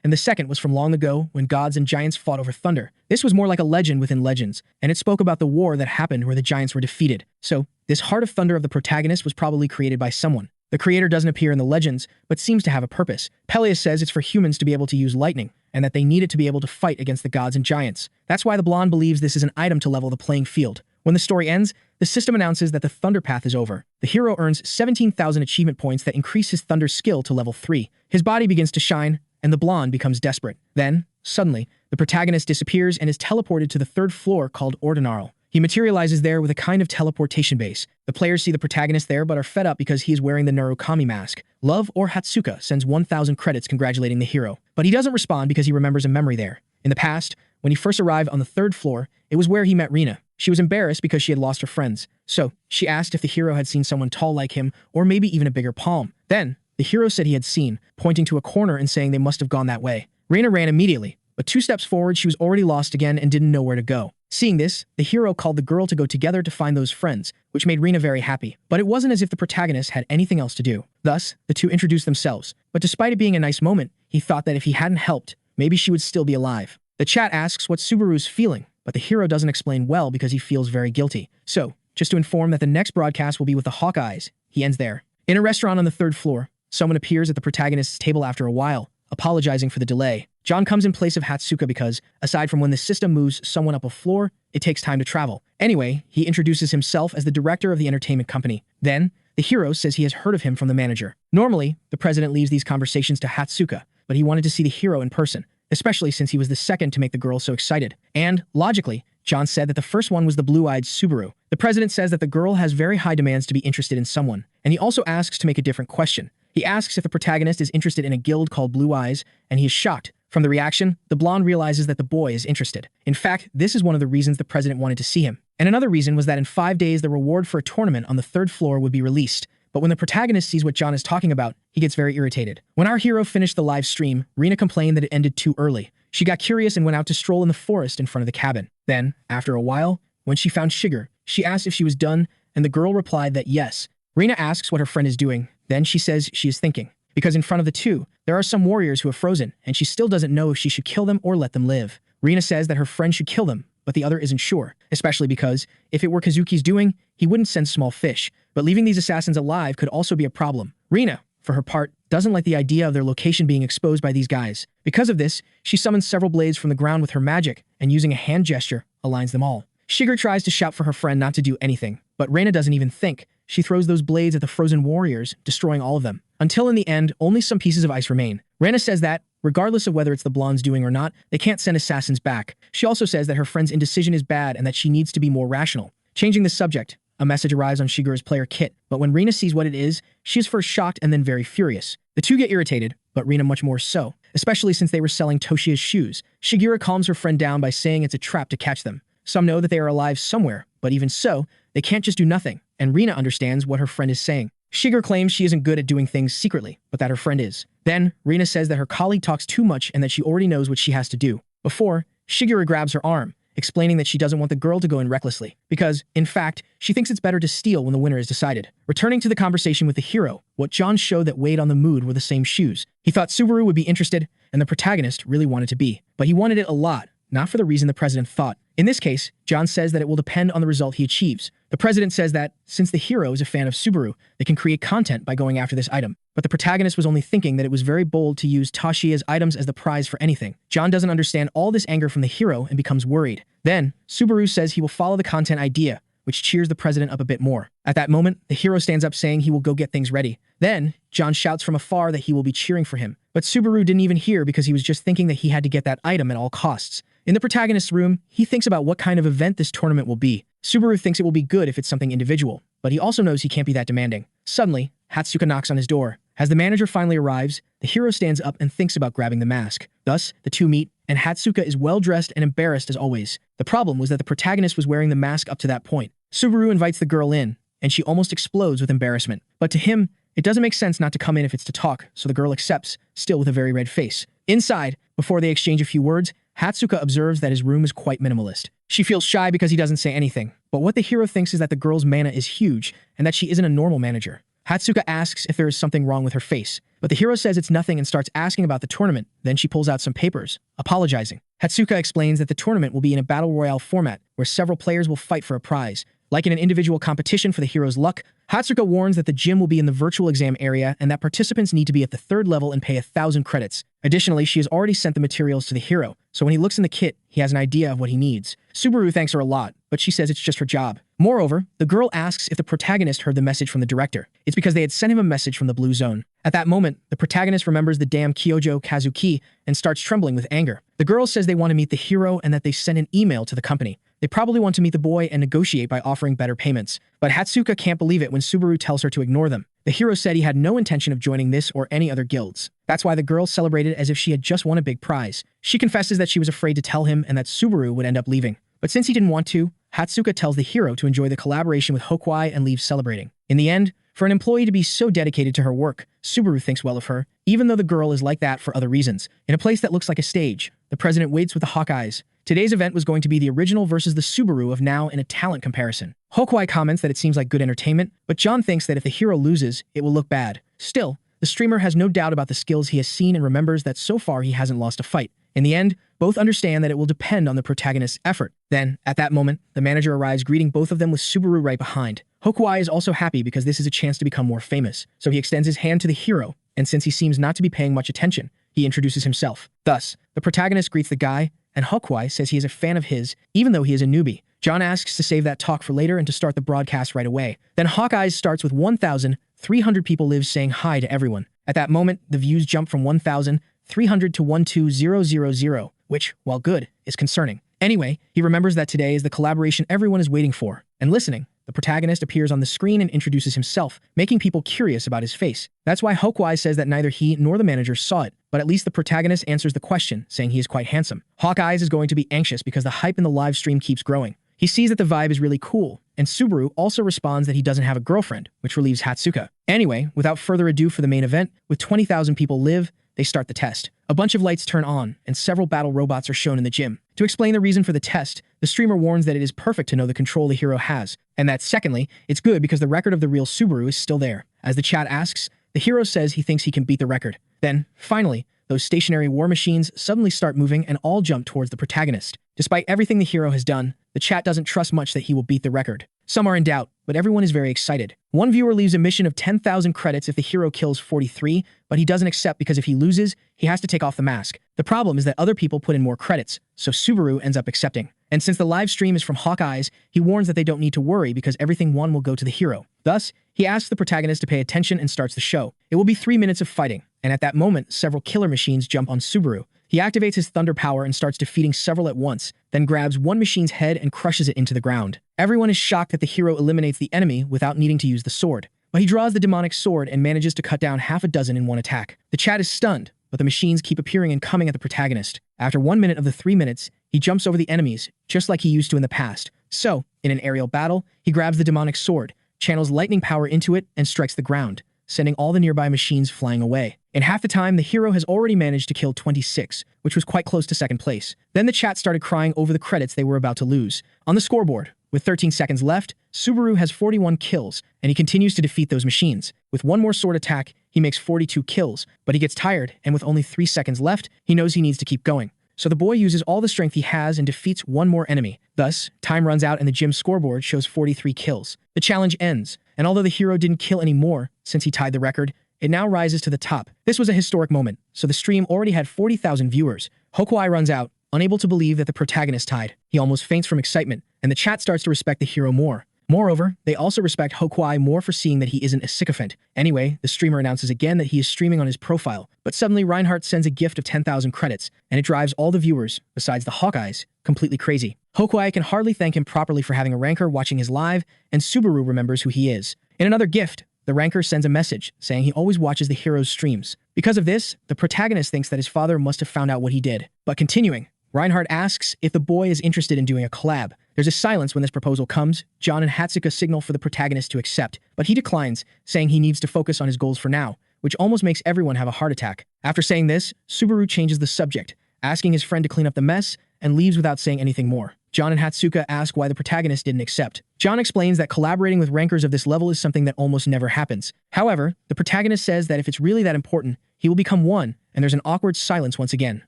And the second was from long ago, when gods and giants fought over thunder. This was more like a legend within legends, and it spoke about the war that happened where the giants were defeated. So, this Heart of Thunder of the protagonist was probably created by someone. The creator doesn't appear in the legends, but seems to have a purpose. Peleus says it's for humans to be able to use lightning, and that they need it to be able to fight against the gods and giants. That's why the blonde believes this is an item to level the playing field. When the story ends, the system announces that the Thunder Path is over. The hero earns 17,000 achievement points that increase his thunder skill to level 3. His body begins to shine, and the blonde becomes desperate. Then, suddenly, the protagonist disappears and is teleported to the third floor called Ordinarl. He materializes there with a kind of teleportation base. The players see the protagonist there but are fed up because he is wearing the Narukami mask. Love or Hatsuka sends 1,000 credits congratulating the hero, but he doesn't respond because he remembers a memory there. In the past, when he first arrived on the third floor, it was where he met Rina. She was embarrassed because she had lost her friends, so she asked if the hero had seen someone tall like him or maybe even a bigger palm. Then, the hero said he had seen, pointing to a corner and saying they must have gone that way. Rina ran immediately, but 2 steps forward she was already lost again and didn't know where to go. Seeing this, the hero called the girl to go together to find those friends, which made Rina very happy. But it wasn't as if the protagonist had anything else to do. Thus, the two introduced themselves, but despite it being a nice moment, he thought that if he hadn't helped, maybe she would still be alive. The chat asks what Subaru's feeling, but the hero doesn't explain well because he feels very guilty. So, just to inform that the next broadcast will be with the Hawkeyes, he ends there. In a restaurant on the 3rd floor, someone appears at the protagonist's table after a while, apologizing for the delay. John comes in place of Hatsuka because, aside from when the system moves someone up a floor, it takes time to travel. Anyway, he introduces himself as the director of the entertainment company. Then, the hero says he has heard of him from the manager. Normally, the president leaves these conversations to Hatsuka, but he wanted to see the hero in person, especially since he was the second to make the girl so excited. And, logically, John said that the first one was the blue-eyed Subaru. The president says that the girl has very high demands to be interested in someone, and he also asks to make a different question. He asks if the protagonist is interested in a guild called Blue Eyes, and he is shocked. From the reaction, the blonde realizes that the boy is interested. In fact, this is one of the reasons the president wanted to see him. And another reason was that in 5 days the reward for a tournament on the 3rd floor would be released. But when the protagonist sees what John is talking about, he gets very irritated. When our hero finished the live stream, Rina complained that it ended too early. She got curious and went out to stroll in the forest in front of the cabin. Then, after a while, when she found Shiger, she asked if she was done, and the girl replied that yes. Rina asks what her friend is doing. Then she says she is thinking. Because in front of the two, there are some warriors who have frozen, and she still doesn't know if she should kill them or let them live. Rina says that her friend should kill them, but the other isn't sure, especially because, if it were Kazuki's doing, he wouldn't send small fish. But leaving these assassins alive could also be a problem. Rina, for her part, doesn't like the idea of their location being exposed by these guys. Because of this, she summons several blades from the ground with her magic, and using a hand gesture, aligns them all. Shiger tries to shout for her friend not to do anything, but Rina doesn't even think. She throws those blades at the frozen warriors, destroying all of them. Until in the end, only some pieces of ice remain. Rina says that, regardless of whether it's the blonde's doing or not, they can't send assassins back. She also says that her friend's indecision is bad and that she needs to be more rational. Changing the subject, a message arrives on Shigeru's player Kit, but when Rina sees what it is, she is first shocked and then very furious. The two get irritated, but Rina much more so, especially since they were selling Toshia's shoes. Shigeru calms her friend down by saying it's a trap to catch them. Some know that they are alive somewhere, but even so, they can't just do nothing, and Rina understands what her friend is saying. Shiger claims she isn't good at doing things secretly, but that her friend is. Then, Rina says that her colleague talks too much and that she already knows what she has to do. Before, Shigeru grabs her arm, explaining that she doesn't want the girl to go in recklessly, because, in fact, she thinks it's better to steal when the winner is decided. Returning to the conversation with the hero, what John showed that weighed on the mood were the same shoes. He thought Subaru would be interested, and the protagonist really wanted to be. But he wanted it a lot, not for the reason the president thought. In this case, John says that it will depend on the result he achieves. The president says that, since the hero is a fan of Subaru, they can create content by going after this item. But the protagonist was only thinking that it was very bold to use Tashia's items as the prize for anything. John doesn't understand all this anger from the hero and becomes worried. Then, Subaru says he will follow the content idea, which cheers the president up a bit more. At that moment, the hero stands up saying he will go get things ready. Then, John shouts from afar that he will be cheering for him. But Subaru didn't even hear because he was just thinking that he had to get that item at all costs. In the protagonist's room, he thinks about what kind of event this tournament will be. Subaru thinks it will be good if it's something individual, but he also knows he can't be that demanding. Suddenly, Hatsuka knocks on his door. As the manager finally arrives, the hero stands up and thinks about grabbing the mask. Thus, the two meet, and Hatsuka is well-dressed and embarrassed as always. The problem was that the protagonist was wearing the mask up to that point. Subaru invites the girl in, and she almost explodes with embarrassment. But to him, it doesn't make sense not to come in if it's to talk, so the girl accepts, still with a very red face. Inside, before they exchange a few words, Hatsuka observes that his room is quite minimalist. She feels shy because he doesn't say anything, but what the hero thinks is that the girl's mana is huge and that she isn't a normal manager. Hatsuka asks if there is something wrong with her face, but the hero says it's nothing and starts asking about the tournament. Then she pulls out some papers, apologizing. Hatsuka explains that the tournament will be in a battle royale format where several players will fight for a prize. Like in an individual competition for the hero's luck, Hatsuka warns that the gym will be in the virtual exam area and that participants need to be at the 3rd level and pay 1,000 credits. Additionally, she has already sent the materials to the hero, so when he looks in the kit, he has an idea of what he needs. Subaru thanks her a lot, but she says it's just her job. Moreover, the girl asks if the protagonist heard the message from the director. It's because they had sent him a message from the blue zone. At that moment, the protagonist remembers the damn Kyojo Kazuki and starts trembling with anger. The girl says they want to meet the hero and that they sent an email to the company. They probably want to meet the boy and negotiate by offering better payments. But Hatsuka can't believe it when Subaru tells her to ignore them. The hero said he had no intention of joining this or any other guilds. That's why the girl celebrated as if she had just won a big prize. She confesses that she was afraid to tell him and that Subaru would end up leaving. But since he didn't want to, Hatsuka tells the hero to enjoy the collaboration with Hokwai and leaves celebrating. In the end, for an employee to be so dedicated to her work, Subaru thinks well of her, even though the girl is like that for other reasons. In a place that looks like a stage, the president waits with the Hawkeyes. Today's event was going to be the original versus the Subaru of now in a talent comparison. Hokwai comments that it seems like good entertainment, but John thinks that if the hero loses, it will look bad. Still, the streamer has no doubt about the skills he has seen and remembers that so far he hasn't lost a fight. In the end, both understand that it will depend on the protagonist's effort. Then, at that moment, the manager arrives greeting both of them with Subaru right behind. Hokwai is also happy because this is a chance to become more famous, so he extends his hand to the hero, and since he seems not to be paying much attention, he introduces himself. Thus, the protagonist greets the guy, and Hokwai says he is a fan of his, even though he is a newbie. John asks to save that talk for later and to start the broadcast right away. Then Hawkeyes starts with 1,300 people live saying hi to everyone. At that moment, the views jump from 1,300 to 12,000, which, while good, is concerning. Anyway, he remembers that today is the collaboration everyone is waiting for. And listening, the protagonist appears on the screen and introduces himself, making people curious about his face. That's why Hokwai says that neither he nor the manager saw it, but at least the protagonist answers the question, saying he is quite handsome. Hawkeyes is going to be anxious because the hype in the live stream keeps growing. He sees that the vibe is really cool, and Subaru also responds that he doesn't have a girlfriend, which relieves Hatsuka. Anyway, without further ado for the main event, with 20,000 people live, they start the test. A bunch of lights turn on, and several battle robots are shown in the gym. To explain the reason for the test, the streamer warns that it is perfect to know the control the hero has, and that secondly, it's good because the record of the real Subaru is still there. As the chat asks, the hero says he thinks he can beat the record. Then, finally, those stationary war machines suddenly start moving and all jump towards the protagonist. Despite everything the hero has done, the chat doesn't trust much that he will beat the record. Some are in doubt, but everyone is very excited. One viewer leaves a mission of 10,000 credits if the hero kills 43, but he doesn't accept because if he loses, he has to take off the mask. The problem is that other people put in more credits, so Subaru ends up accepting. And since the live stream is from Hawkeyes, he warns that they don't need to worry because everything won will go to the hero. Thus, he asks the protagonist to pay attention and starts the show. It will be 3 minutes of fighting, and at that moment, several killer machines jump on Subaru. He activates his thunder power and starts defeating several at once, then grabs one machine's head and crushes it into the ground. Everyone is shocked that the hero eliminates the enemy without needing to use the sword, but he draws the demonic sword and manages to cut down half a dozen in one attack. The chat is stunned, but the machines keep appearing and coming at the protagonist. After 1 minute of the 3 minutes, he jumps over the enemies, just like he used to in the past. So, in an aerial battle, he grabs the demonic sword, channels lightning power into it, and strikes the ground, sending all the nearby machines flying away. In half the time, the hero has already managed to kill 26, which was quite close to second place. Then the chat started crying over the credits they were about to lose. On the scoreboard, with 13 seconds left, Subaru has 41 kills, and he continues to defeat those machines. With one more sword attack, he makes 42 kills, but he gets tired, and with only 3 seconds left, he knows he needs to keep going. So the boy uses all the strength he has and defeats one more enemy. Thus, time runs out and the gym scoreboard shows 43 kills. The challenge ends, and although the hero didn't kill any more since he tied the record, it now rises to the top. This was a historic moment, so the stream already had 40,000 viewers. Hokuai runs out, unable to believe that the protagonist tied. He almost faints from excitement, and the chat starts to respect the hero more. Moreover, they also respect Hokuai more for seeing that he isn't a sycophant. Anyway, the streamer announces again that he is streaming on his profile, but suddenly Reinhardt sends a gift of 10,000 credits, and it drives all the viewers, besides the Hawkeyes, completely crazy. Hokuai can hardly thank him properly for having a ranker watching his live, and Subaru remembers who he is. In another gift, the ranker sends a message saying he always watches the hero's streams. Because of this, the protagonist thinks that his father must have found out what he did. But continuing, Reinhardt asks if the boy is interested in doing a collab. There's a silence when this proposal comes. John and Hatsuka signal for the protagonist to accept, but he declines, saying he needs to focus on his goals for now, which almost makes everyone have a heart attack. After saying this, Subaru changes the subject, asking his friend to clean up the mess, and leaves without saying anything more. John and Hatsuka ask why the protagonist didn't accept. John explains that collaborating with rankers of this level is something that almost never happens. However, the protagonist says that if it's really that important, he will become one, and there's an awkward silence once again.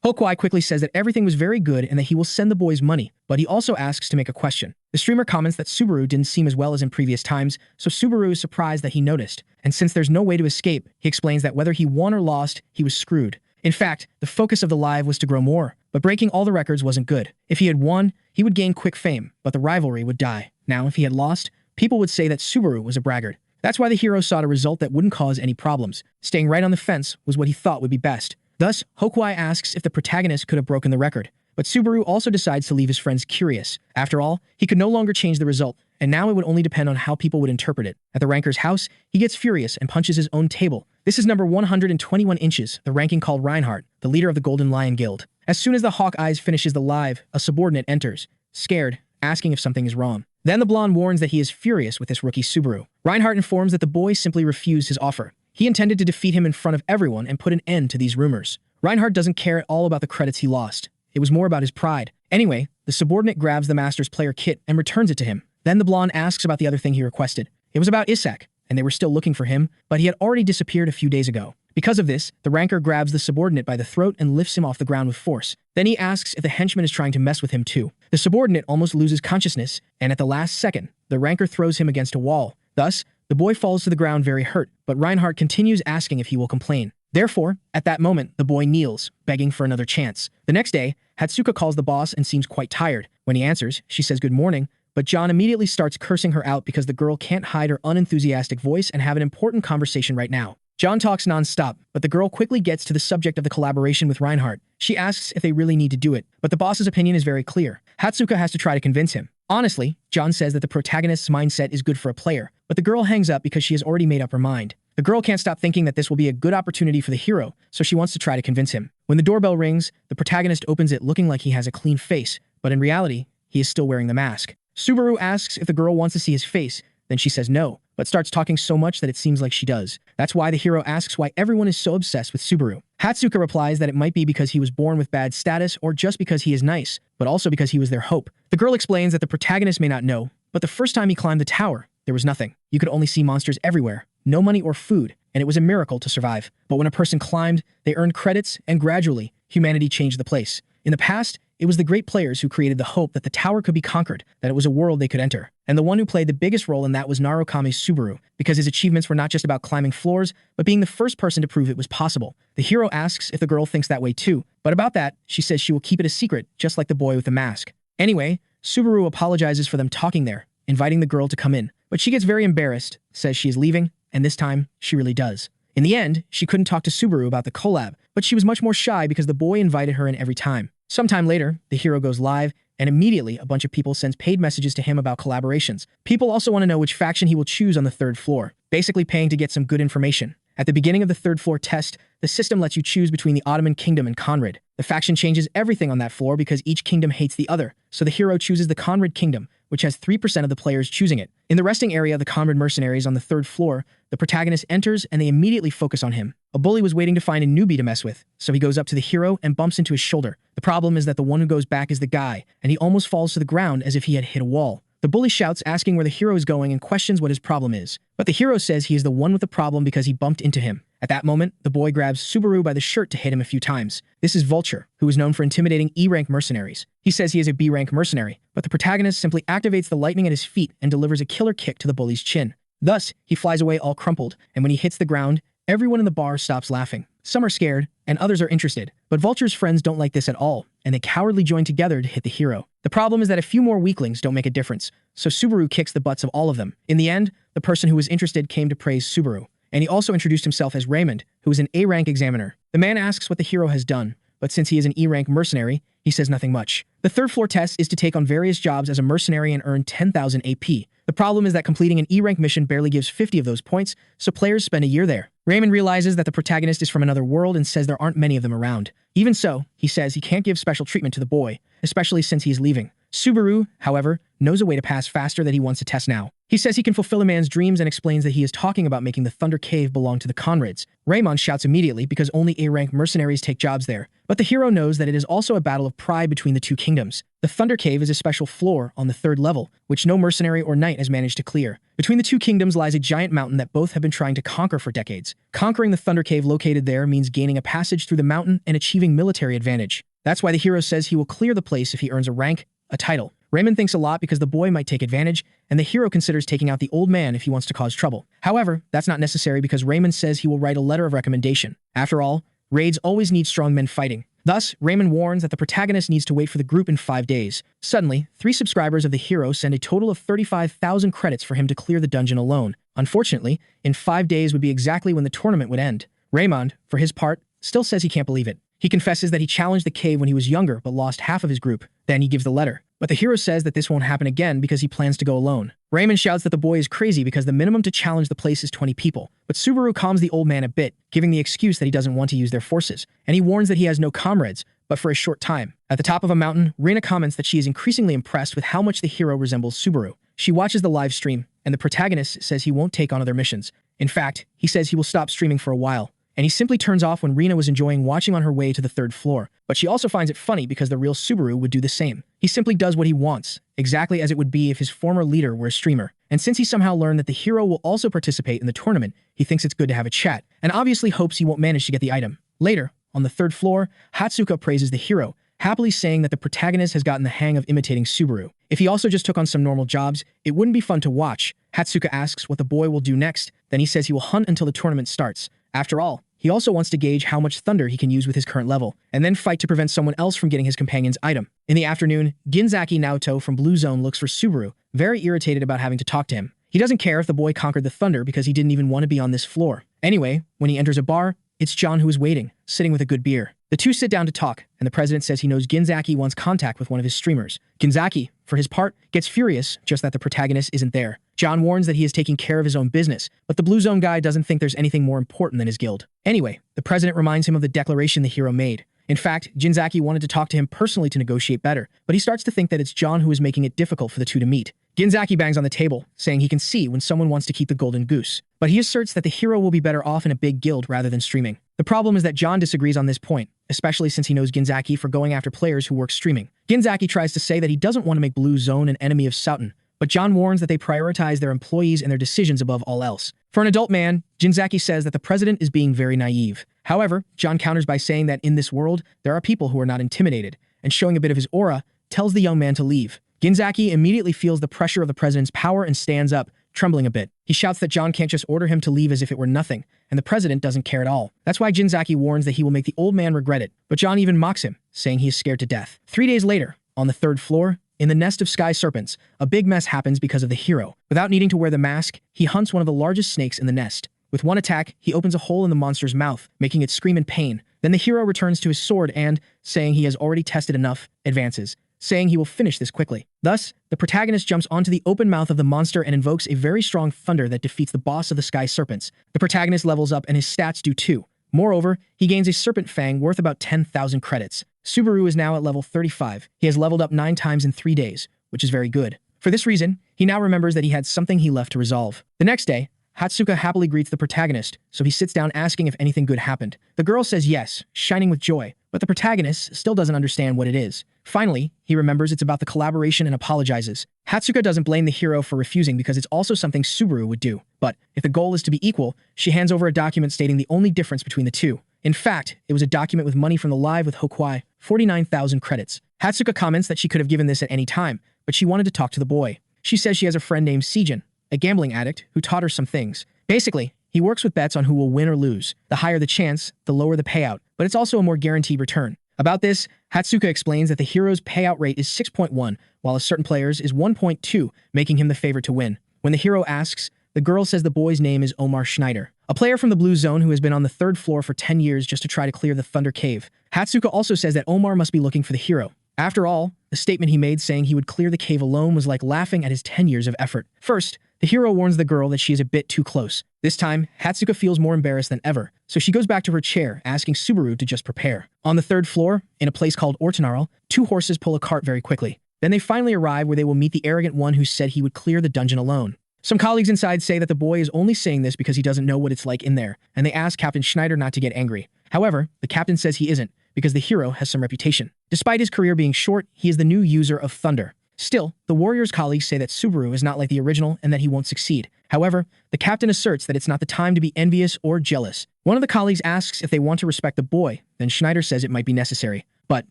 Hokuai quickly says that everything was very good and that he will send the boys money, but he also asks to make a question. The streamer comments that Subaru didn't seem as well as in previous times, so Subaru is surprised that he noticed. And since there's no way to escape, he explains that whether he won or lost, he was screwed. In fact, the focus of the live was to grow more, but breaking all the records wasn't good. If he had won, he would gain quick fame, but the rivalry would die. Now, if he had lost, people would say that Subaru was a braggart. That's why the hero sought a result that wouldn't cause any problems. Staying right on the fence was what he thought would be best. Thus, Hokuai asks if the protagonist could have broken the record, but Subaru also decides to leave his friends curious. After all, he could no longer change the result, and now it would only depend on how people would interpret it. At the ranker's house, he gets furious and punches his own table. This is number 121 inches, the ranking called Reinhardt, the leader of the Golden Lion Guild. As soon as the Hawkeyes finishes the live, a subordinate enters, scared, asking if something is wrong. Then the blonde warns that he is furious with this rookie Subaru. Reinhardt informs that the boy simply refused his offer. He intended to defeat him in front of everyone and put an end to these rumors. Reinhardt doesn't care at all about the credits he lost. It was more about his pride. Anyway, the subordinate grabs the master's player kit and returns it to him. Then the blonde asks about the other thing he requested. It was about Isak, and they were still looking for him, but he had already disappeared a few days ago. Because of this, the ranker grabs the subordinate by the throat and lifts him off the ground with force. Then he asks if the henchman is trying to mess with him too. The subordinate almost loses consciousness, and at the last second, the ranker throws him against a wall. Thus, the boy falls to the ground very hurt, but Reinhardt continues asking if he will complain. Therefore, at that moment, the boy kneels, begging for another chance. The next day, Hatsuka calls the boss and seems quite tired. When he answers, she says good morning, but John immediately starts cursing her out because the girl can't hide her unenthusiastic voice and have an important conversation right now. John talks non-stop, but the girl quickly gets to the subject of the collaboration with Reinhardt. She asks if they really need to do it, but the boss's opinion is very clear. Hatsuka has to try to convince him. Honestly, John says that the protagonist's mindset is good for a player, but the girl hangs up because she has already made up her mind. The girl can't stop thinking that this will be a good opportunity for the hero, so she wants to try to convince him. When the doorbell rings, the protagonist opens it looking like he has a clean face, but in reality, he is still wearing the mask. Subaru asks if the girl wants to see his face, then she says no, but starts talking so much that it seems like she does. That's why the hero asks why everyone is so obsessed with Subaru. Hatsuka replies that it might be because he was born with bad status or just because he is nice, but also because he was their hope. The girl explains that the protagonist may not know, but the first time he climbed the tower, there was nothing. You could only see monsters everywhere, no money or food, and it was a miracle to survive. But when a person climbed, they earned credits, and gradually, humanity changed the place. In the past, it was the great players who created the hope that the tower could be conquered, that it was a world they could enter. And the one who played the biggest role in that was Narukame's Subaru, because his achievements were not just about climbing floors, but being the first person to prove it was possible. The hero asks if the girl thinks that way too, but about that, she says she will keep it a secret, just like the boy with the mask. Anyway, Subaru apologizes for them talking there, inviting the girl to come in, but she gets very embarrassed, says she is leaving, and this time, she really does. In the end, she couldn't talk to Subaru about the collab, but she was much more shy because the boy invited her in every time. Sometime later, the hero goes live, and immediately a bunch of people sends paid messages to him about collaborations. People also want to know which faction he will choose on the third floor, basically paying to get some good information. At the beginning of the third floor test, the system lets you choose between the Ottoman Kingdom and Conrad. The faction changes everything on that floor because each kingdom hates the other, so the hero chooses the Conrad Kingdom, which has 3% of the players choosing it. In the resting area of the Conrad mercenaries on the 3rd floor, the protagonist enters and they immediately focus on him. A bully was waiting to find a newbie to mess with, so he goes up to the hero and bumps into his shoulder. The problem is that the one who goes back is the guy, and he almost falls to the ground as if he had hit a wall. The bully shouts, asking where the hero is going and questions what his problem is. But the hero says he is the one with the problem because he bumped into him. At that moment, the boy grabs Subaru by the shirt to hit him a few times. This is Vulture, who is known for intimidating E-rank mercenaries. He says he is a B-rank mercenary, but the protagonist simply activates the lightning at his feet and delivers a killer kick to the bully's chin. Thus, he flies away all crumpled, and when he hits the ground, everyone in the bar stops laughing. Some are scared, and others are interested, but Vulture's friends don't like this at all, and they cowardly join together to hit the hero. The problem is that a few more weaklings don't make a difference, so Subaru kicks the butts of all of them. In the end, the person who was interested came to praise Subaru, and he also introduced himself as Raymond, who is an A-rank examiner. The man asks what the hero has done, but since he is an E-rank mercenary, he says nothing much. The 3rd floor test is to take on various jobs as a mercenary and earn 10,000 AP. The problem is that completing an E-rank mission barely gives 50 of those points, so players spend a year there. Raymond realizes that the protagonist is from another world and says there aren't many of them around. Even so, he says he can't give special treatment to the boy, especially since he is leaving. Subaru, however, knows a way to pass faster that he wants to test now. He says he can fulfill a man's dreams and explains that he is talking about making the Thunder Cave belong to the Conrads. Raymond shouts immediately because only A-rank mercenaries take jobs there, but the hero knows that it is also a battle of pride between the two kingdoms. The Thunder Cave is a special floor on the 3rd level, which no mercenary or knight has managed to clear. Between the two kingdoms lies a giant mountain that both have been trying to conquer for decades. Conquering the Thunder Cave located there means gaining a passage through the mountain and achieving military advantage. That's why the hero says he will clear the place if he earns a rank, a title. Raymond thinks a lot because the boy might take advantage, and the hero considers taking out the old man if he wants to cause trouble. However, that's not necessary because Raymond says he will write a letter of recommendation. After all, raids always need strong men fighting. Thus, Raymond warns that the protagonist needs to wait for the group in 5 days. Suddenly, 3 subscribers of the hero send a total of 35,000 credits for him to clear the dungeon alone. Unfortunately, in 5 days would be exactly when the tournament would end. Raymond, for his part, still says he can't believe it. He confesses that he challenged the cave when he was younger but lost half of his group. Then he gives the letter. But the hero says that this won't happen again because he plans to go alone. Raymond shouts that the boy is crazy because the minimum to challenge the place is 20 people. But Subaru calms the old man a bit, giving the excuse that he doesn't want to use their forces. And he warns that he has no comrades, but for a short time. At the top of a mountain, Reina comments that she is increasingly impressed with how much the hero resembles Subaru. She watches the live stream, and the protagonist says he won't take on other missions. In fact, he says he will stop streaming for a while. And he simply turns off when Reina was enjoying watching on her way to the 3rd floor. But she also finds it funny because the real Subaru would do the same. He simply does what he wants, exactly as it would be if his former leader were a streamer. And since he somehow learned that the hero will also participate in the tournament, he thinks it's good to have a chat, and obviously hopes he won't manage to get the item. Later, on the 3rd floor, Hatsuka praises the hero, happily saying that the protagonist has gotten the hang of imitating Subaru. If he also just took on some normal jobs, it wouldn't be fun to watch. Hatsuka asks what the boy will do next, then he says he will hunt until the tournament starts. After all, he also wants to gauge how much thunder he can use with his current level, and then fight to prevent someone else from getting his companion's item. In the afternoon, Ginzaki Naoto from Blue Zone looks for Subaru, very irritated about having to talk to him. He doesn't care if the boy conquered the thunder because he didn't even want to be on this floor. Anyway, when he enters a bar, it's John who is waiting, sitting with a good beer. The two sit down to talk, and the president says he knows Ginzaki wants contact with one of his streamers. Ginzaki, for his part, gets furious just that the protagonist isn't there. John warns that he is taking care of his own business, but the Blue Zone guy doesn't think there's anything more important than his guild. Anyway, the president reminds him of the declaration the hero made. In fact, Ginzaki wanted to talk to him personally to negotiate better, but he starts to think that it's John who is making it difficult for the two to meet. Ginzaki bangs on the table, saying he can see when someone wants to keep the golden goose, but he asserts that the hero will be better off in a big guild rather than streaming. The problem is that John disagrees on this point, especially since he knows Ginzaki for going after players who work streaming. Ginzaki tries to say that he doesn't want to make Blue Zone an enemy of Souten, but John warns that they prioritize their employees and their decisions above all else. For an adult man, Ginzaki says that the president is being very naive. However, John counters by saying that in this world, there are people who are not intimidated, and showing a bit of his aura, tells the young man to leave. Ginzaki immediately feels the pressure of the president's power and stands up, trembling a bit. He shouts that John can't just order him to leave as if it were nothing, and the president doesn't care at all. That's why Ginzaki warns that he will make the old man regret it, but John even mocks him, saying he is scared to death. 3 days later, on the 3rd floor, in the nest of sky serpents, a big mess happens because of the hero. Without needing to wear the mask, he hunts one of the largest snakes in the nest. With one attack, he opens a hole in the monster's mouth, making it scream in pain. Then the hero returns to his sword and, saying he has already tested enough, advances, saying he will finish this quickly. Thus, the protagonist jumps onto the open mouth of the monster and invokes a very strong thunder that defeats the boss of the sky serpents. The protagonist levels up and his stats do too. Moreover, he gains a serpent fang worth about 10,000 credits. Subaru is now at level 35. He has leveled up 9 times in 3 days, which is very good. For this reason, he now remembers that he had something he left to resolve. The next day, Hatsuka happily greets the protagonist, so he sits down asking if anything good happened. The girl says yes, shining with joy, but the protagonist still doesn't understand what it is. Finally, he remembers it's about the collaboration and apologizes. Hatsuka doesn't blame the hero for refusing because it's also something Subaru would do. But if the goal is to be equal, she hands over a document stating the only difference between the two. In fact, it was a document with money from the live with Hokwai, 49,000 credits. Hatsuka comments that she could have given this at any time, but she wanted to talk to the boy. She says she has a friend named Seijin, a gambling addict who taught her some things. Basically, he works with bets on who will win or lose. The higher the chance, the lower the payout, but it's also a more guaranteed return. About this, Hatsuka explains that the hero's payout rate is 6.1, while a certain player's is 1.2, making him the favorite to win. When the hero asks, the girl says the boy's name is Omar Schneider, a player from the Blue Zone who has been on the 3rd floor for 10 years just to try to clear the Thunder Cave. Hatsuka also says that Omar must be looking for the hero. After all, the statement he made saying he would clear the cave alone was like laughing at his 10 years of effort. First, the hero warns the girl that she is a bit too close. This time, Hatsuka feels more embarrassed than ever, so she goes back to her chair, asking Subaru to just prepare. On the 3rd floor, in a place called Ortonaro, 2 horses pull a cart very quickly. Then they finally arrive where they will meet the arrogant one who said he would clear the dungeon alone. Some colleagues inside say that the boy is only saying this because he doesn't know what it's like in there, and they ask Captain Schneider not to get angry. However, the captain says he isn't, because the hero has some reputation. Despite his career being short, he is the new user of Thunder. Still, the warrior's colleagues say that Subaru is not like the original and that he won't succeed. However, the captain asserts that it's not the time to be envious or jealous. One of the colleagues asks if they want to respect the boy, then Schneider says it might be necessary. But,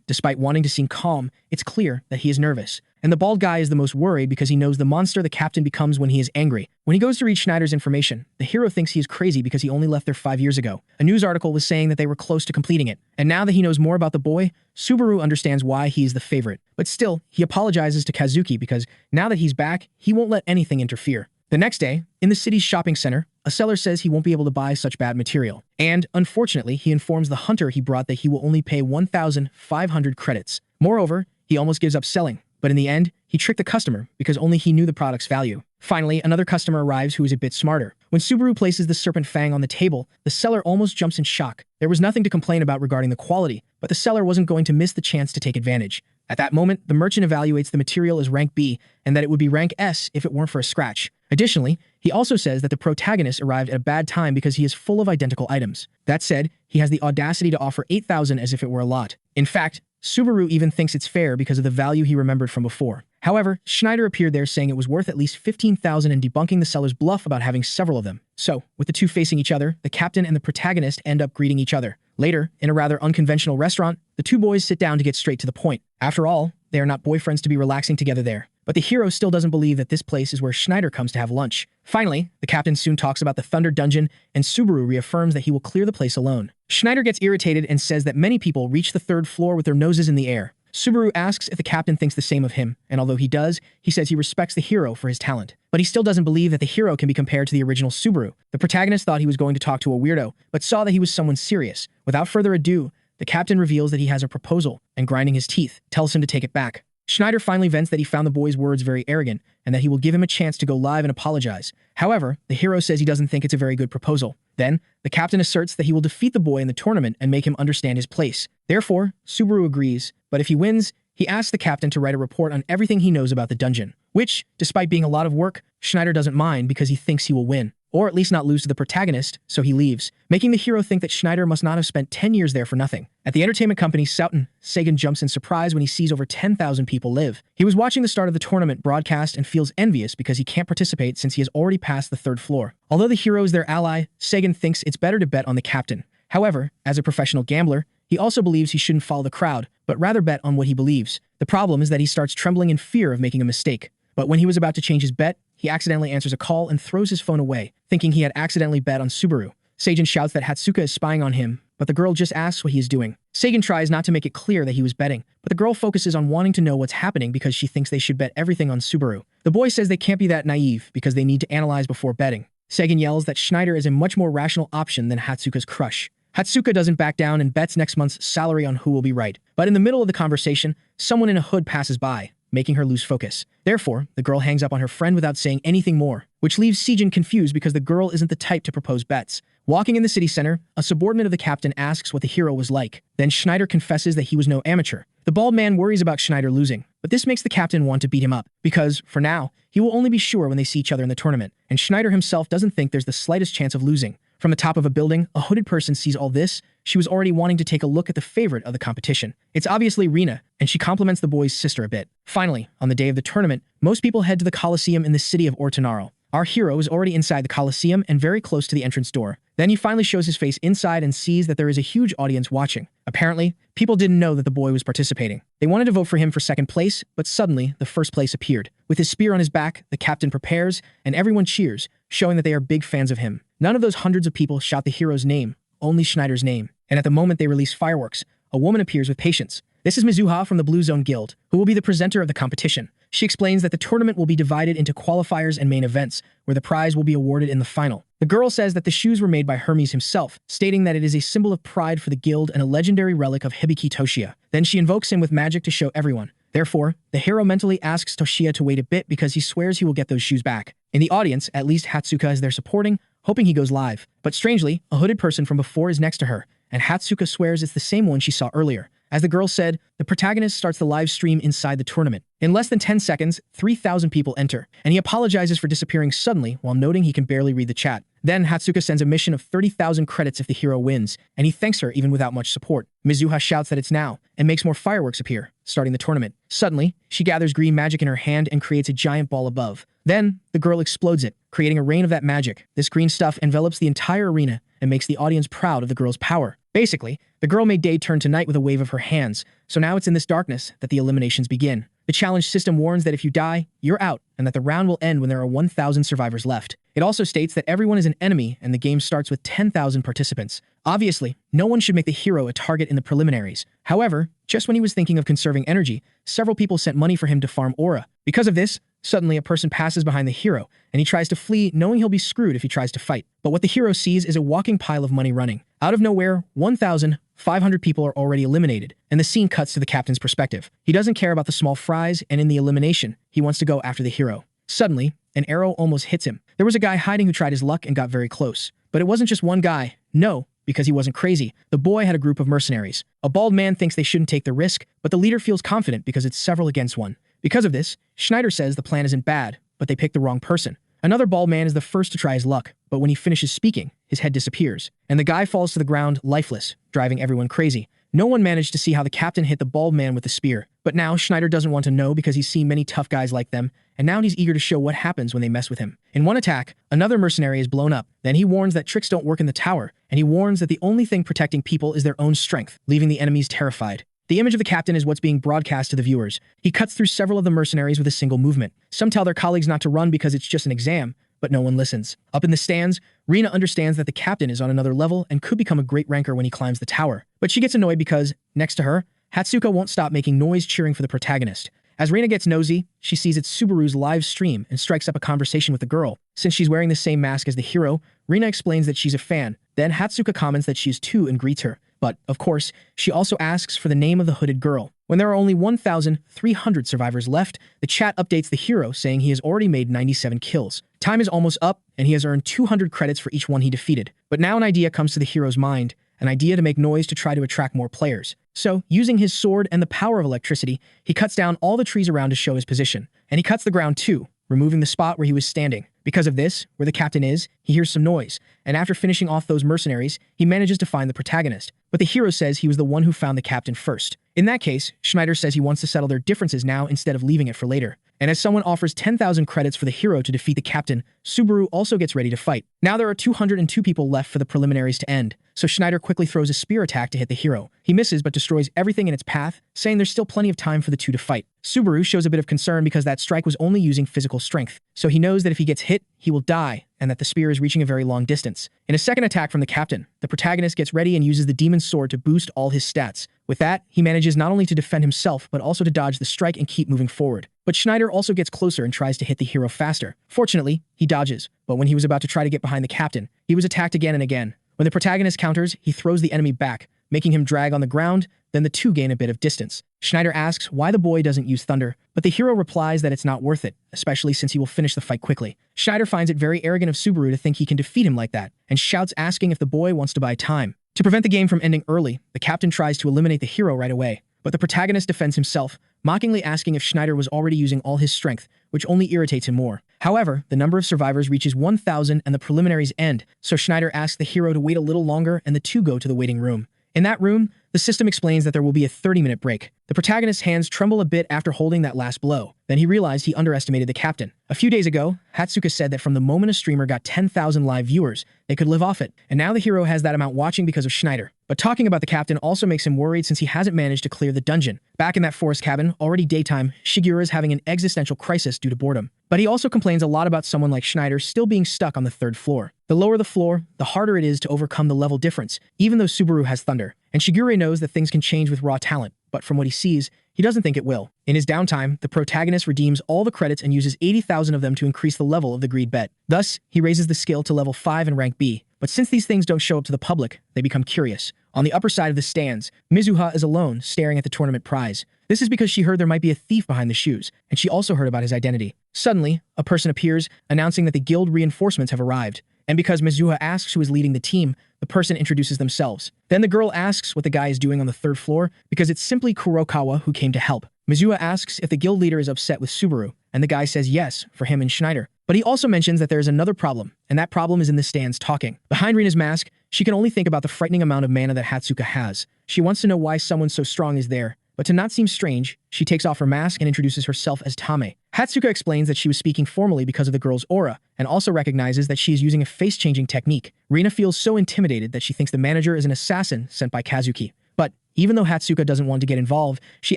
despite wanting to seem calm, it's clear that he is nervous. And the bald guy is the most worried because he knows the monster the captain becomes when he is angry. When he goes to read Schneider's information, the hero thinks he is crazy because he only left there 5 years ago. A news article was saying that they were close to completing it. And now that he knows more about the boy, Subaru understands why he is the favorite. But still, he apologizes to Kazuki because now that he's back, he won't let anything interfere. The next day, in the city's shopping center, a seller says he won't be able to buy such bad material. And, unfortunately, he informs the hunter he brought that he will only pay 1,500 credits. Moreover, he almost gives up selling. But in the end, he tricked the customer because only he knew the product's value. Finally, another customer arrives who is a bit smarter. When Subaru places the serpent fang on the table, the seller almost jumps in shock. There was nothing to complain about regarding the quality, but the seller wasn't going to miss the chance to take advantage. At that moment, the merchant evaluates the material as rank B and that it would be rank S if it weren't for a scratch. Additionally, he also says that the protagonist arrived at a bad time because he is full of identical items. That said, he has the audacity to offer 8,000 as if it were a lot. In fact, Subaru even thinks it's fair because of the value he remembered from before. However, Schneider appeared there saying it was worth at least 15,000 and debunking the seller's bluff about having several of them. So, with the two facing each other, the captain and the protagonist end up greeting each other. Later, in a rather unconventional restaurant, the two boys sit down to get straight to the point. After all, they are not boyfriends to be relaxing together there. But the hero still doesn't believe that this place is where Schneider comes to have lunch. Finally, the captain soon talks about the Thunder Dungeon, and Subaru reaffirms that he will clear the place alone. Schneider gets irritated and says that many people reach the 3rd floor with their noses in the air. Subaru asks if the captain thinks the same of him, and although he does, he says he respects the hero for his talent. But he still doesn't believe that the hero can be compared to the original Subaru. The protagonist thought he was going to talk to a weirdo, but saw that he was someone serious. Without further ado, the captain reveals that he has a proposal, and grinding his teeth, tells him to take it back. Schneider finally vents that he found the boy's words very arrogant, and that he will give him a chance to go live and apologize. However, the hero says he doesn't think it's a very good proposal. Then, the captain asserts that he will defeat the boy in the tournament and make him understand his place. Therefore, Subaru agrees, but if he wins, he asks the captain to write a report on everything he knows about the dungeon, which, despite being a lot of work, Schneider doesn't mind because he thinks he will win. Or at least not lose to the protagonist, so he leaves, making the hero think that Schneider must not have spent 10 years there for nothing. At the entertainment company Souten, Sagan jumps in surprise when he sees over 10,000 people live. He was watching the start of the tournament broadcast and feels envious because he can't participate since he has already passed the 3rd floor. Although the hero is their ally, Sagan thinks it's better to bet on the captain. However, as a professional gambler, he also believes he shouldn't follow the crowd, but rather bet on what he believes. The problem is that he starts trembling in fear of making a mistake. But when he was about to change his bet, he accidentally answers a call and throws his phone away, thinking he had accidentally bet on Subaru. Sagan shouts that Hatsuka is spying on him, but the girl just asks what he is doing. Sagan tries not to make it clear that he was betting, but the girl focuses on wanting to know what's happening because she thinks they should bet everything on Subaru. The boy says they can't be that naive because they need to analyze before betting. Sagan yells that Schneider is a much more rational option than Hatsuka's crush. Hatsuka doesn't back down and bets next month's salary on who will be right. But in the middle of the conversation, someone in a hood passes by, making her lose focus. Therefore, the girl hangs up on her friend without saying anything more, which leaves Seijin confused because the girl isn't the type to propose bets. Walking in the city center, a subordinate of the captain asks what the hero was like. Then Schneider confesses that he was no amateur. The bald man worries about Schneider losing, but this makes the captain want to beat him up, because, for now, he will only be sure when they see each other in the tournament, and Schneider himself doesn't think there's the slightest chance of losing. From the top of a building, a hooded person sees all this. She was already wanting to take a look at the favorite of the competition. It's obviously Rina, and she compliments the boy's sister a bit. Finally, on the day of the tournament, most people head to the Colosseum in the city of Ortonaro. Our hero is already inside the Colosseum and very close to the entrance door. Then he finally shows his face inside and sees that there is a huge audience watching. Apparently, people didn't know that the boy was participating. They wanted to vote for him for second place, but suddenly, the first place appeared. With his spear on his back, the captain prepares, and everyone cheers, showing that they are big fans of him. None of those hundreds of people shout the hero's name, only Schneider's name. And at the moment they release fireworks, a woman appears with patience. This is Mizuha from the Blue Zone Guild, who will be the presenter of the competition. She explains that the tournament will be divided into qualifiers and main events, where the prize will be awarded in the final. The girl says that the shoes were made by Hermes himself, stating that it is a symbol of pride for the guild and a legendary relic of Hibiki Toshia. Then she invokes him with magic to show everyone. Therefore, the hero mentally asks Toshia to wait a bit because he swears he will get those shoes back. In the audience, at least Hatsuka is there supporting, hoping he goes live. But strangely, a hooded person from before is next to her, and Hatsuka swears it's the same one she saw earlier. As the girl said, the protagonist starts the live stream inside the tournament. In less than 10 seconds, 3,000 people enter, and he apologizes for disappearing suddenly while noting he can barely read the chat. Then Hatsuka sends a mission of 30,000 credits if the hero wins, and he thanks her even without much support. Mizuha shouts that it's now, and makes more fireworks appear, starting the tournament. Suddenly, she gathers green magic in her hand and creates a giant ball above. Then, the girl explodes it, creating a rain of that magic. This green stuff envelops the entire arena and makes the audience proud of the girl's power. Basically, the girl made day turn to night with a wave of her hands, so now it's in this darkness that the eliminations begin. The challenge system warns that if you die, you're out, and that the round will end when there are 1,000 survivors left. It also states that everyone is an enemy and the game starts with 10,000 participants. Obviously, no one should make the hero a target in the preliminaries. However, just when he was thinking of conserving energy, several people sent money for him to farm aura. Because of this, suddenly a person passes behind the hero, and he tries to flee, knowing he'll be screwed if he tries to fight. But what the hero sees is a walking pile of money running. Out of nowhere, 1,500 people are already eliminated, and the scene cuts to the captain's perspective. He doesn't care about the small fries, and in the elimination, he wants to go after the hero. Suddenly, an arrow almost hits him. There was a guy hiding who tried his luck and got very close. But it wasn't just one guy. No, because he wasn't crazy. The boy had a group of mercenaries. A bald man thinks they shouldn't take the risk, but the leader feels confident because it's several against one. Because of this, Schneider says the plan isn't bad, but they picked the wrong person. Another bald man is the first to try his luck, but when he finishes speaking, his head disappears, and the guy falls to the ground lifeless, driving everyone crazy. No one managed to see how the captain hit the bald man with the spear, but now Schneider doesn't want to know because he's seen many tough guys like them, and now he's eager to show what happens when they mess with him. In one attack, another mercenary is blown up. Then he warns that tricks don't work in the tower, and he warns that the only thing protecting people is their own strength, leaving the enemies terrified. The image of the captain is what's being broadcast to the viewers. He cuts through several of the mercenaries with a single movement. Some tell their colleagues not to run because it's just an exam, but no one listens. Up in the stands, Rina understands that the captain is on another level and could become a great ranker when he climbs the tower. But she gets annoyed because, next to her, Hatsuka won't stop making noise cheering for the protagonist. As Rina gets nosy, she sees it's Subaru's live stream and strikes up a conversation with the girl. Since she's wearing the same mask as the hero, Rina explains that she's a fan. Then Hatsuka comments that she is too and greets her. But, of course, she also asks for the name of the hooded girl. When there are only 1,300 survivors left, the chat updates the hero saying he has already made 97 kills. Time is almost up, and he has earned 200 credits for each one he defeated. But now an idea comes to the hero's mind, an idea to make noise to try to attract more players. So, using his sword and the power of electricity, he cuts down all the trees around to show his position. And he cuts the ground too, removing the spot where he was standing. Because of this, where the captain is, he hears some noise, and after finishing off those mercenaries, he manages to find the protagonist. But the hero says he was the one who found the captain first. In that case, Schneider says he wants to settle their differences now instead of leaving it for later. And as someone offers 10,000 credits for the hero to defeat the captain, Subaru also gets ready to fight. Now there are 202 people left for the preliminaries to end, so Schneider quickly throws a spear attack to hit the hero. He misses but destroys everything in its path, saying there's still plenty of time for the two to fight. Subaru shows a bit of concern because that strike was only using physical strength, so he knows that if he gets hit, he will die, and that the spear is reaching a very long distance. In a second attack from the captain, the protagonist gets ready and uses the demon's sword to boost all his stats. With that, he manages not only to defend himself, but also to dodge the strike and keep moving forward. But Schneider also gets closer and tries to hit the hero faster. Fortunately, he dodges, but when he was about to try to get behind the captain, he was attacked again and again. When the protagonist counters, he throws the enemy back, making him drag on the ground, then the two gain a bit of distance. Schneider asks why the boy doesn't use thunder, but the hero replies that it's not worth it, especially since he will finish the fight quickly. Schneider finds it very arrogant of Subaru to think he can defeat him like that, and shouts asking if the boy wants to buy time. To prevent the game from ending early, the captain tries to eliminate the hero right away, But the protagonist defends himself, mockingly asking if Schneider was already using all his strength, which only irritates him more. However, the number of survivors reaches 1,000 and the preliminaries end, so Schneider asks the hero to wait a little longer and the two go to the waiting room. In that room, the system explains that there will be a 30-minute break. The protagonist's hands tremble a bit after holding that last blow. Then he realized he underestimated the captain. A few days ago, Hatsuka said that from the moment a streamer got 10,000 live viewers, they could live off it. And now the hero has that amount watching because of Schneider. But talking about the captain also makes him worried since he hasn't managed to clear the dungeon. Back in that forest cabin, already daytime, Shigeru is having an existential crisis due to boredom. But he also complains a lot about someone like Schneider still being stuck on the 3rd floor. The lower the floor, the harder it is to overcome the level difference, even though Subaru has thunder. And Shigeru knows that things can change with raw talent, but from what he sees, he doesn't think it will. In his downtime, the protagonist redeems all the credits and uses 80,000 of them to increase the level of the greed bet. Thus, he raises the skill to level 5 and rank B. But since these things don't show up to the public, they become curious. On the upper side of the stands, Mizuha is alone, staring at the tournament prize. This is because she heard there might be a thief behind the shoes, and she also heard about his identity. Suddenly, a person appears, announcing that the guild reinforcements have arrived. And because Mizuha asks who is leading the team, the person introduces themselves. Then the girl asks what the guy is doing on the 3rd floor, because it's simply Kurokawa who came to help. Mizuha asks if the guild leader is upset with Subaru, and the guy says yes, for him and Schneider. But he also mentions that there is another problem, and that problem is in the stands talking. Behind Rina's mask, she can only think about the frightening amount of mana that Hatsuka has. She wants to know why someone so strong is there, but to not seem strange, she takes off her mask and introduces herself as Tame. Hatsuka explains that she was speaking formally because of the girl's aura, and also recognizes that she is using a face-changing technique. Rina feels so intimidated that she thinks the manager is an assassin sent by Kazuki. But even though Hatsuka doesn't want to get involved, she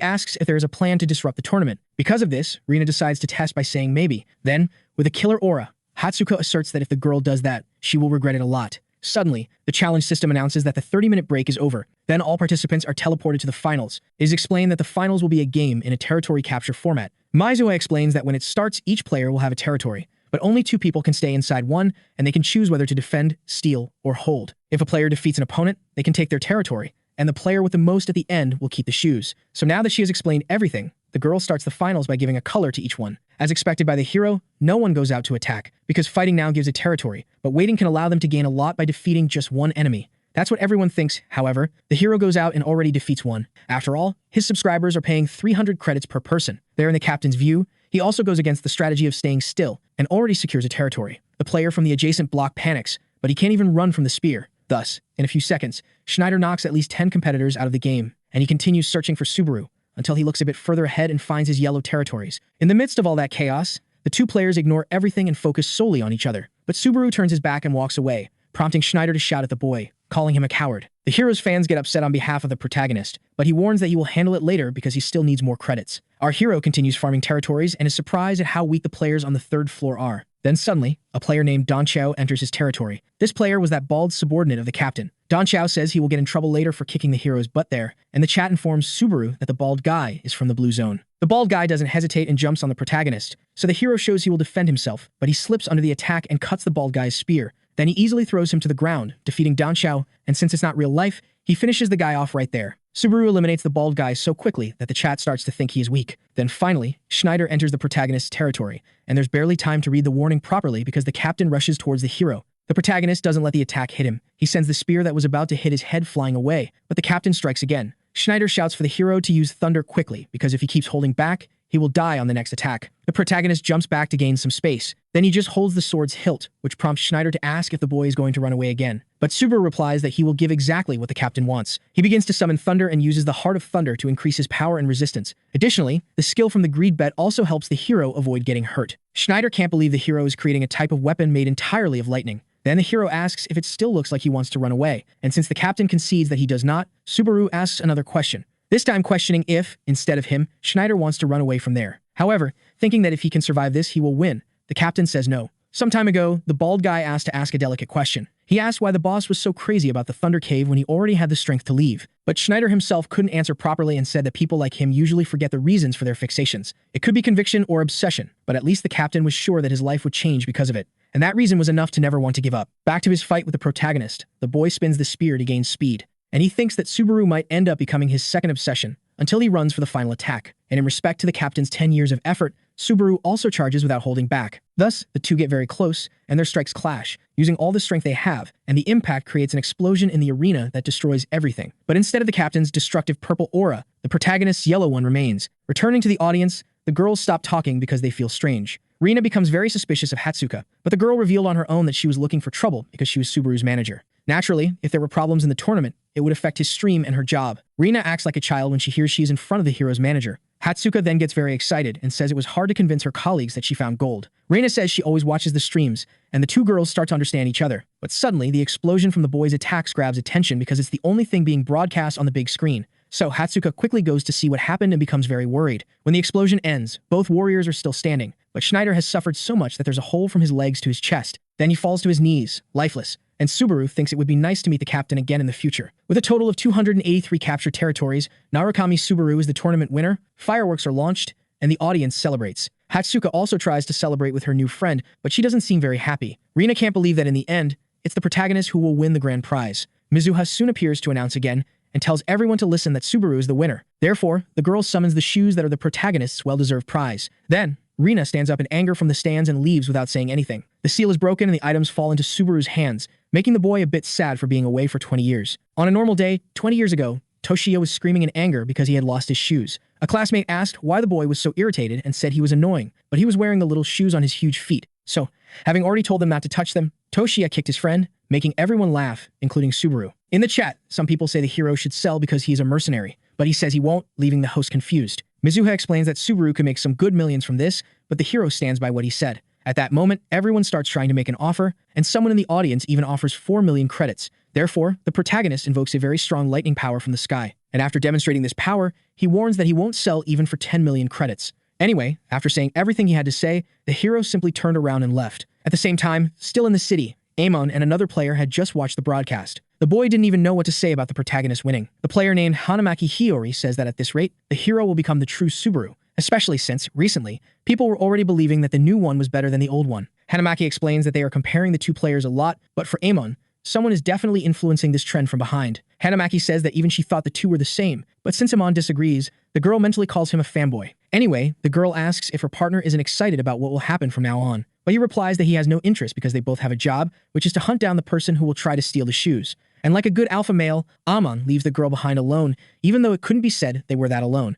asks if there is a plan to disrupt the tournament. Because of this, Rina decides to test by saying maybe. Then, with a killer aura, Hatsuka asserts that if the girl does that, she will regret it a lot. Suddenly, the challenge system announces that the 30-minute break is over. Then all participants are teleported to the finals. It is explained that the finals will be a game in a territory capture format. Mizuha explains that when it starts, each player will have a territory, but only 2 people can stay inside one, and they can choose whether to defend, steal, or hold. If a player defeats an opponent, they can take their territory, and the player with the most at the end will keep the shoes. So now that she has explained everything, the girl starts the finals by giving a color to each one. As expected by the hero, no one goes out to attack, because fighting now gives a territory, but waiting can allow them to gain a lot by defeating just one enemy. That's what everyone thinks. However, the hero goes out and already defeats one. After all, his subscribers are paying 300 credits per person. There in the captain's view, he also goes against the strategy of staying still and already secures a territory. The player from the adjacent block panics, but he can't even run from the spear. Thus, in a few seconds, Schneider knocks at least 10 competitors out of the game, and he continues searching for Subaru until he looks a bit further ahead and finds his yellow territories. In the midst of all that chaos, the 2 players ignore everything and focus solely on each other. But Subaru turns his back and walks away, prompting Schneider to shout at the boy, calling him a coward. The hero's fans get upset on behalf of the protagonist, but he warns that he will handle it later because he still needs more credits. Our hero continues farming territories and is surprised at how weak the players on the 3rd floor are. Then suddenly, a player named Don Chao enters his territory. This player was that bald subordinate of the captain. Don Chao says he will get in trouble later for kicking the hero's butt there, and the chat informs Subaru that the bald guy is from the blue zone. The bald guy doesn't hesitate and jumps on the protagonist, so the hero shows he will defend himself, but he slips under the attack and cuts the bald guy's spear. Then he easily throws him to the ground, defeating Don Chao, and since it's not real life, he finishes the guy off right there. Subaru eliminates the bald guy so quickly that the chat starts to think he is weak. Then finally, Schneider enters the protagonist's territory, and there's barely time to read the warning properly because the captain rushes towards the hero. The protagonist doesn't let the attack hit him. He sends the spear that was about to hit his head flying away, but the captain strikes again. Schneider shouts for the hero to use thunder quickly because if he keeps holding back, he will die on the next attack. The protagonist jumps back to gain some space. Then he just holds the sword's hilt, which prompts Schneider to ask if the boy is going to run away again. But Subaru replies that he will give exactly what the captain wants. He begins to summon thunder and uses the Heart of Thunder to increase his power and resistance. Additionally, the skill from the greed bet also helps the hero avoid getting hurt. Schneider can't believe the hero is creating a type of weapon made entirely of lightning. Then the hero asks if it still looks like he wants to run away, and since the captain concedes that he does not, Subaru asks another question. This time questioning if, instead of him, Schneider wants to run away from there. However, thinking that if he can survive this, he will win, the captain says no. Some time ago, the bald guy asked to ask a delicate question. He asked why the boss was so crazy about the Thunder Cave when he already had the strength to leave. But Schneider himself couldn't answer properly and said that people like him usually forget the reasons for their fixations. It could be conviction or obsession, but at least the captain was sure that his life would change because of it. And that reason was enough to never want to give up. Back to his fight with the protagonist, the boy spins the spear to gain speed. And he thinks that Subaru might end up becoming his second obsession, until he runs for the final attack. And in respect to the captain's 10 years of effort, Subaru also charges without holding back. Thus, the two get very close, and their strikes clash, using all the strength they have, and the impact creates an explosion in the arena that destroys everything. But instead of the captain's destructive purple aura, the protagonist's yellow one remains. Returning to the audience, the girls stop talking because they feel strange. Rina becomes very suspicious of Hatsuka, but the girl revealed on her own that she was looking for trouble because she was Subaru's manager. Naturally, if there were problems in the tournament, it would affect his stream and her job. Rina acts like a child when she hears she is in front of the hero's manager. Hatsuka then gets very excited and says it was hard to convince her colleagues that she found gold. Rina says she always watches the streams, and the two girls start to understand each other. But suddenly, the explosion from the boys' attacks grabs attention because it's the only thing being broadcast on the big screen. So Hatsuka quickly goes to see what happened and becomes very worried. When the explosion ends, both warriors are still standing, but Schneider has suffered so much that there's a hole from his legs to his chest. Then he falls to his knees, lifeless, and Subaru thinks it would be nice to meet the captain again in the future. With a total of 283 captured territories, Narukami Subaru is the tournament winner, fireworks are launched, and the audience celebrates. Hatsuka also tries to celebrate with her new friend, but she doesn't seem very happy. Rina can't believe that in the end, it's the protagonist who will win the grand prize. Mizuha soon appears to announce again, and tells everyone to listen that Subaru is the winner. Therefore, the girl summons the shoes that are the protagonist's well-deserved prize. Then, Rina stands up in anger from the stands and leaves without saying anything. The seal is broken and the items fall into Subaru's hands, making the boy a bit sad for being away for 20 years. On a normal day, 20 years ago, Toshio was screaming in anger because he had lost his shoes. A classmate asked why the boy was so irritated and said he was annoying, but he was wearing the little shoes on his huge feet. So, having already told them not to touch them, Toshio kicked his friend, making everyone laugh, including Subaru. In the chat, some people say the hero should sell because he is a mercenary, but he says he won't, leaving the host confused. Mizuha explains that Subaru could make some good millions from this, but the hero stands by what he said. At that moment, everyone starts trying to make an offer, and someone in the audience even offers 4 million credits. Therefore, the protagonist invokes a very strong lightning power from the sky, and after demonstrating this power, he warns that he won't sell even for 10 million credits. Anyway, after saying everything he had to say, the hero simply turned around and left. At the same time, still in the city, Amon and another player had just watched the broadcast. The boy didn't even know what to say about the protagonist winning. The player named Hanamaki Hiyori says that at this rate, the hero will become the true Subaru, especially since, recently, people were already believing that the new one was better than the old one. Hanamaki explains that they are comparing the two players a lot, but for Amon, someone is definitely influencing this trend from behind. Hanamaki says that even she thought the two were the same, but since Amon disagrees, the girl mentally calls him a fanboy. Anyway, the girl asks if her partner isn't excited about what will happen from now on, but he replies that he has no interest because they both have a job, which is to hunt down the person who will try to steal the shoes. And like a good alpha male, Amon leaves the girl behind alone, even though it couldn't be said they were that alone.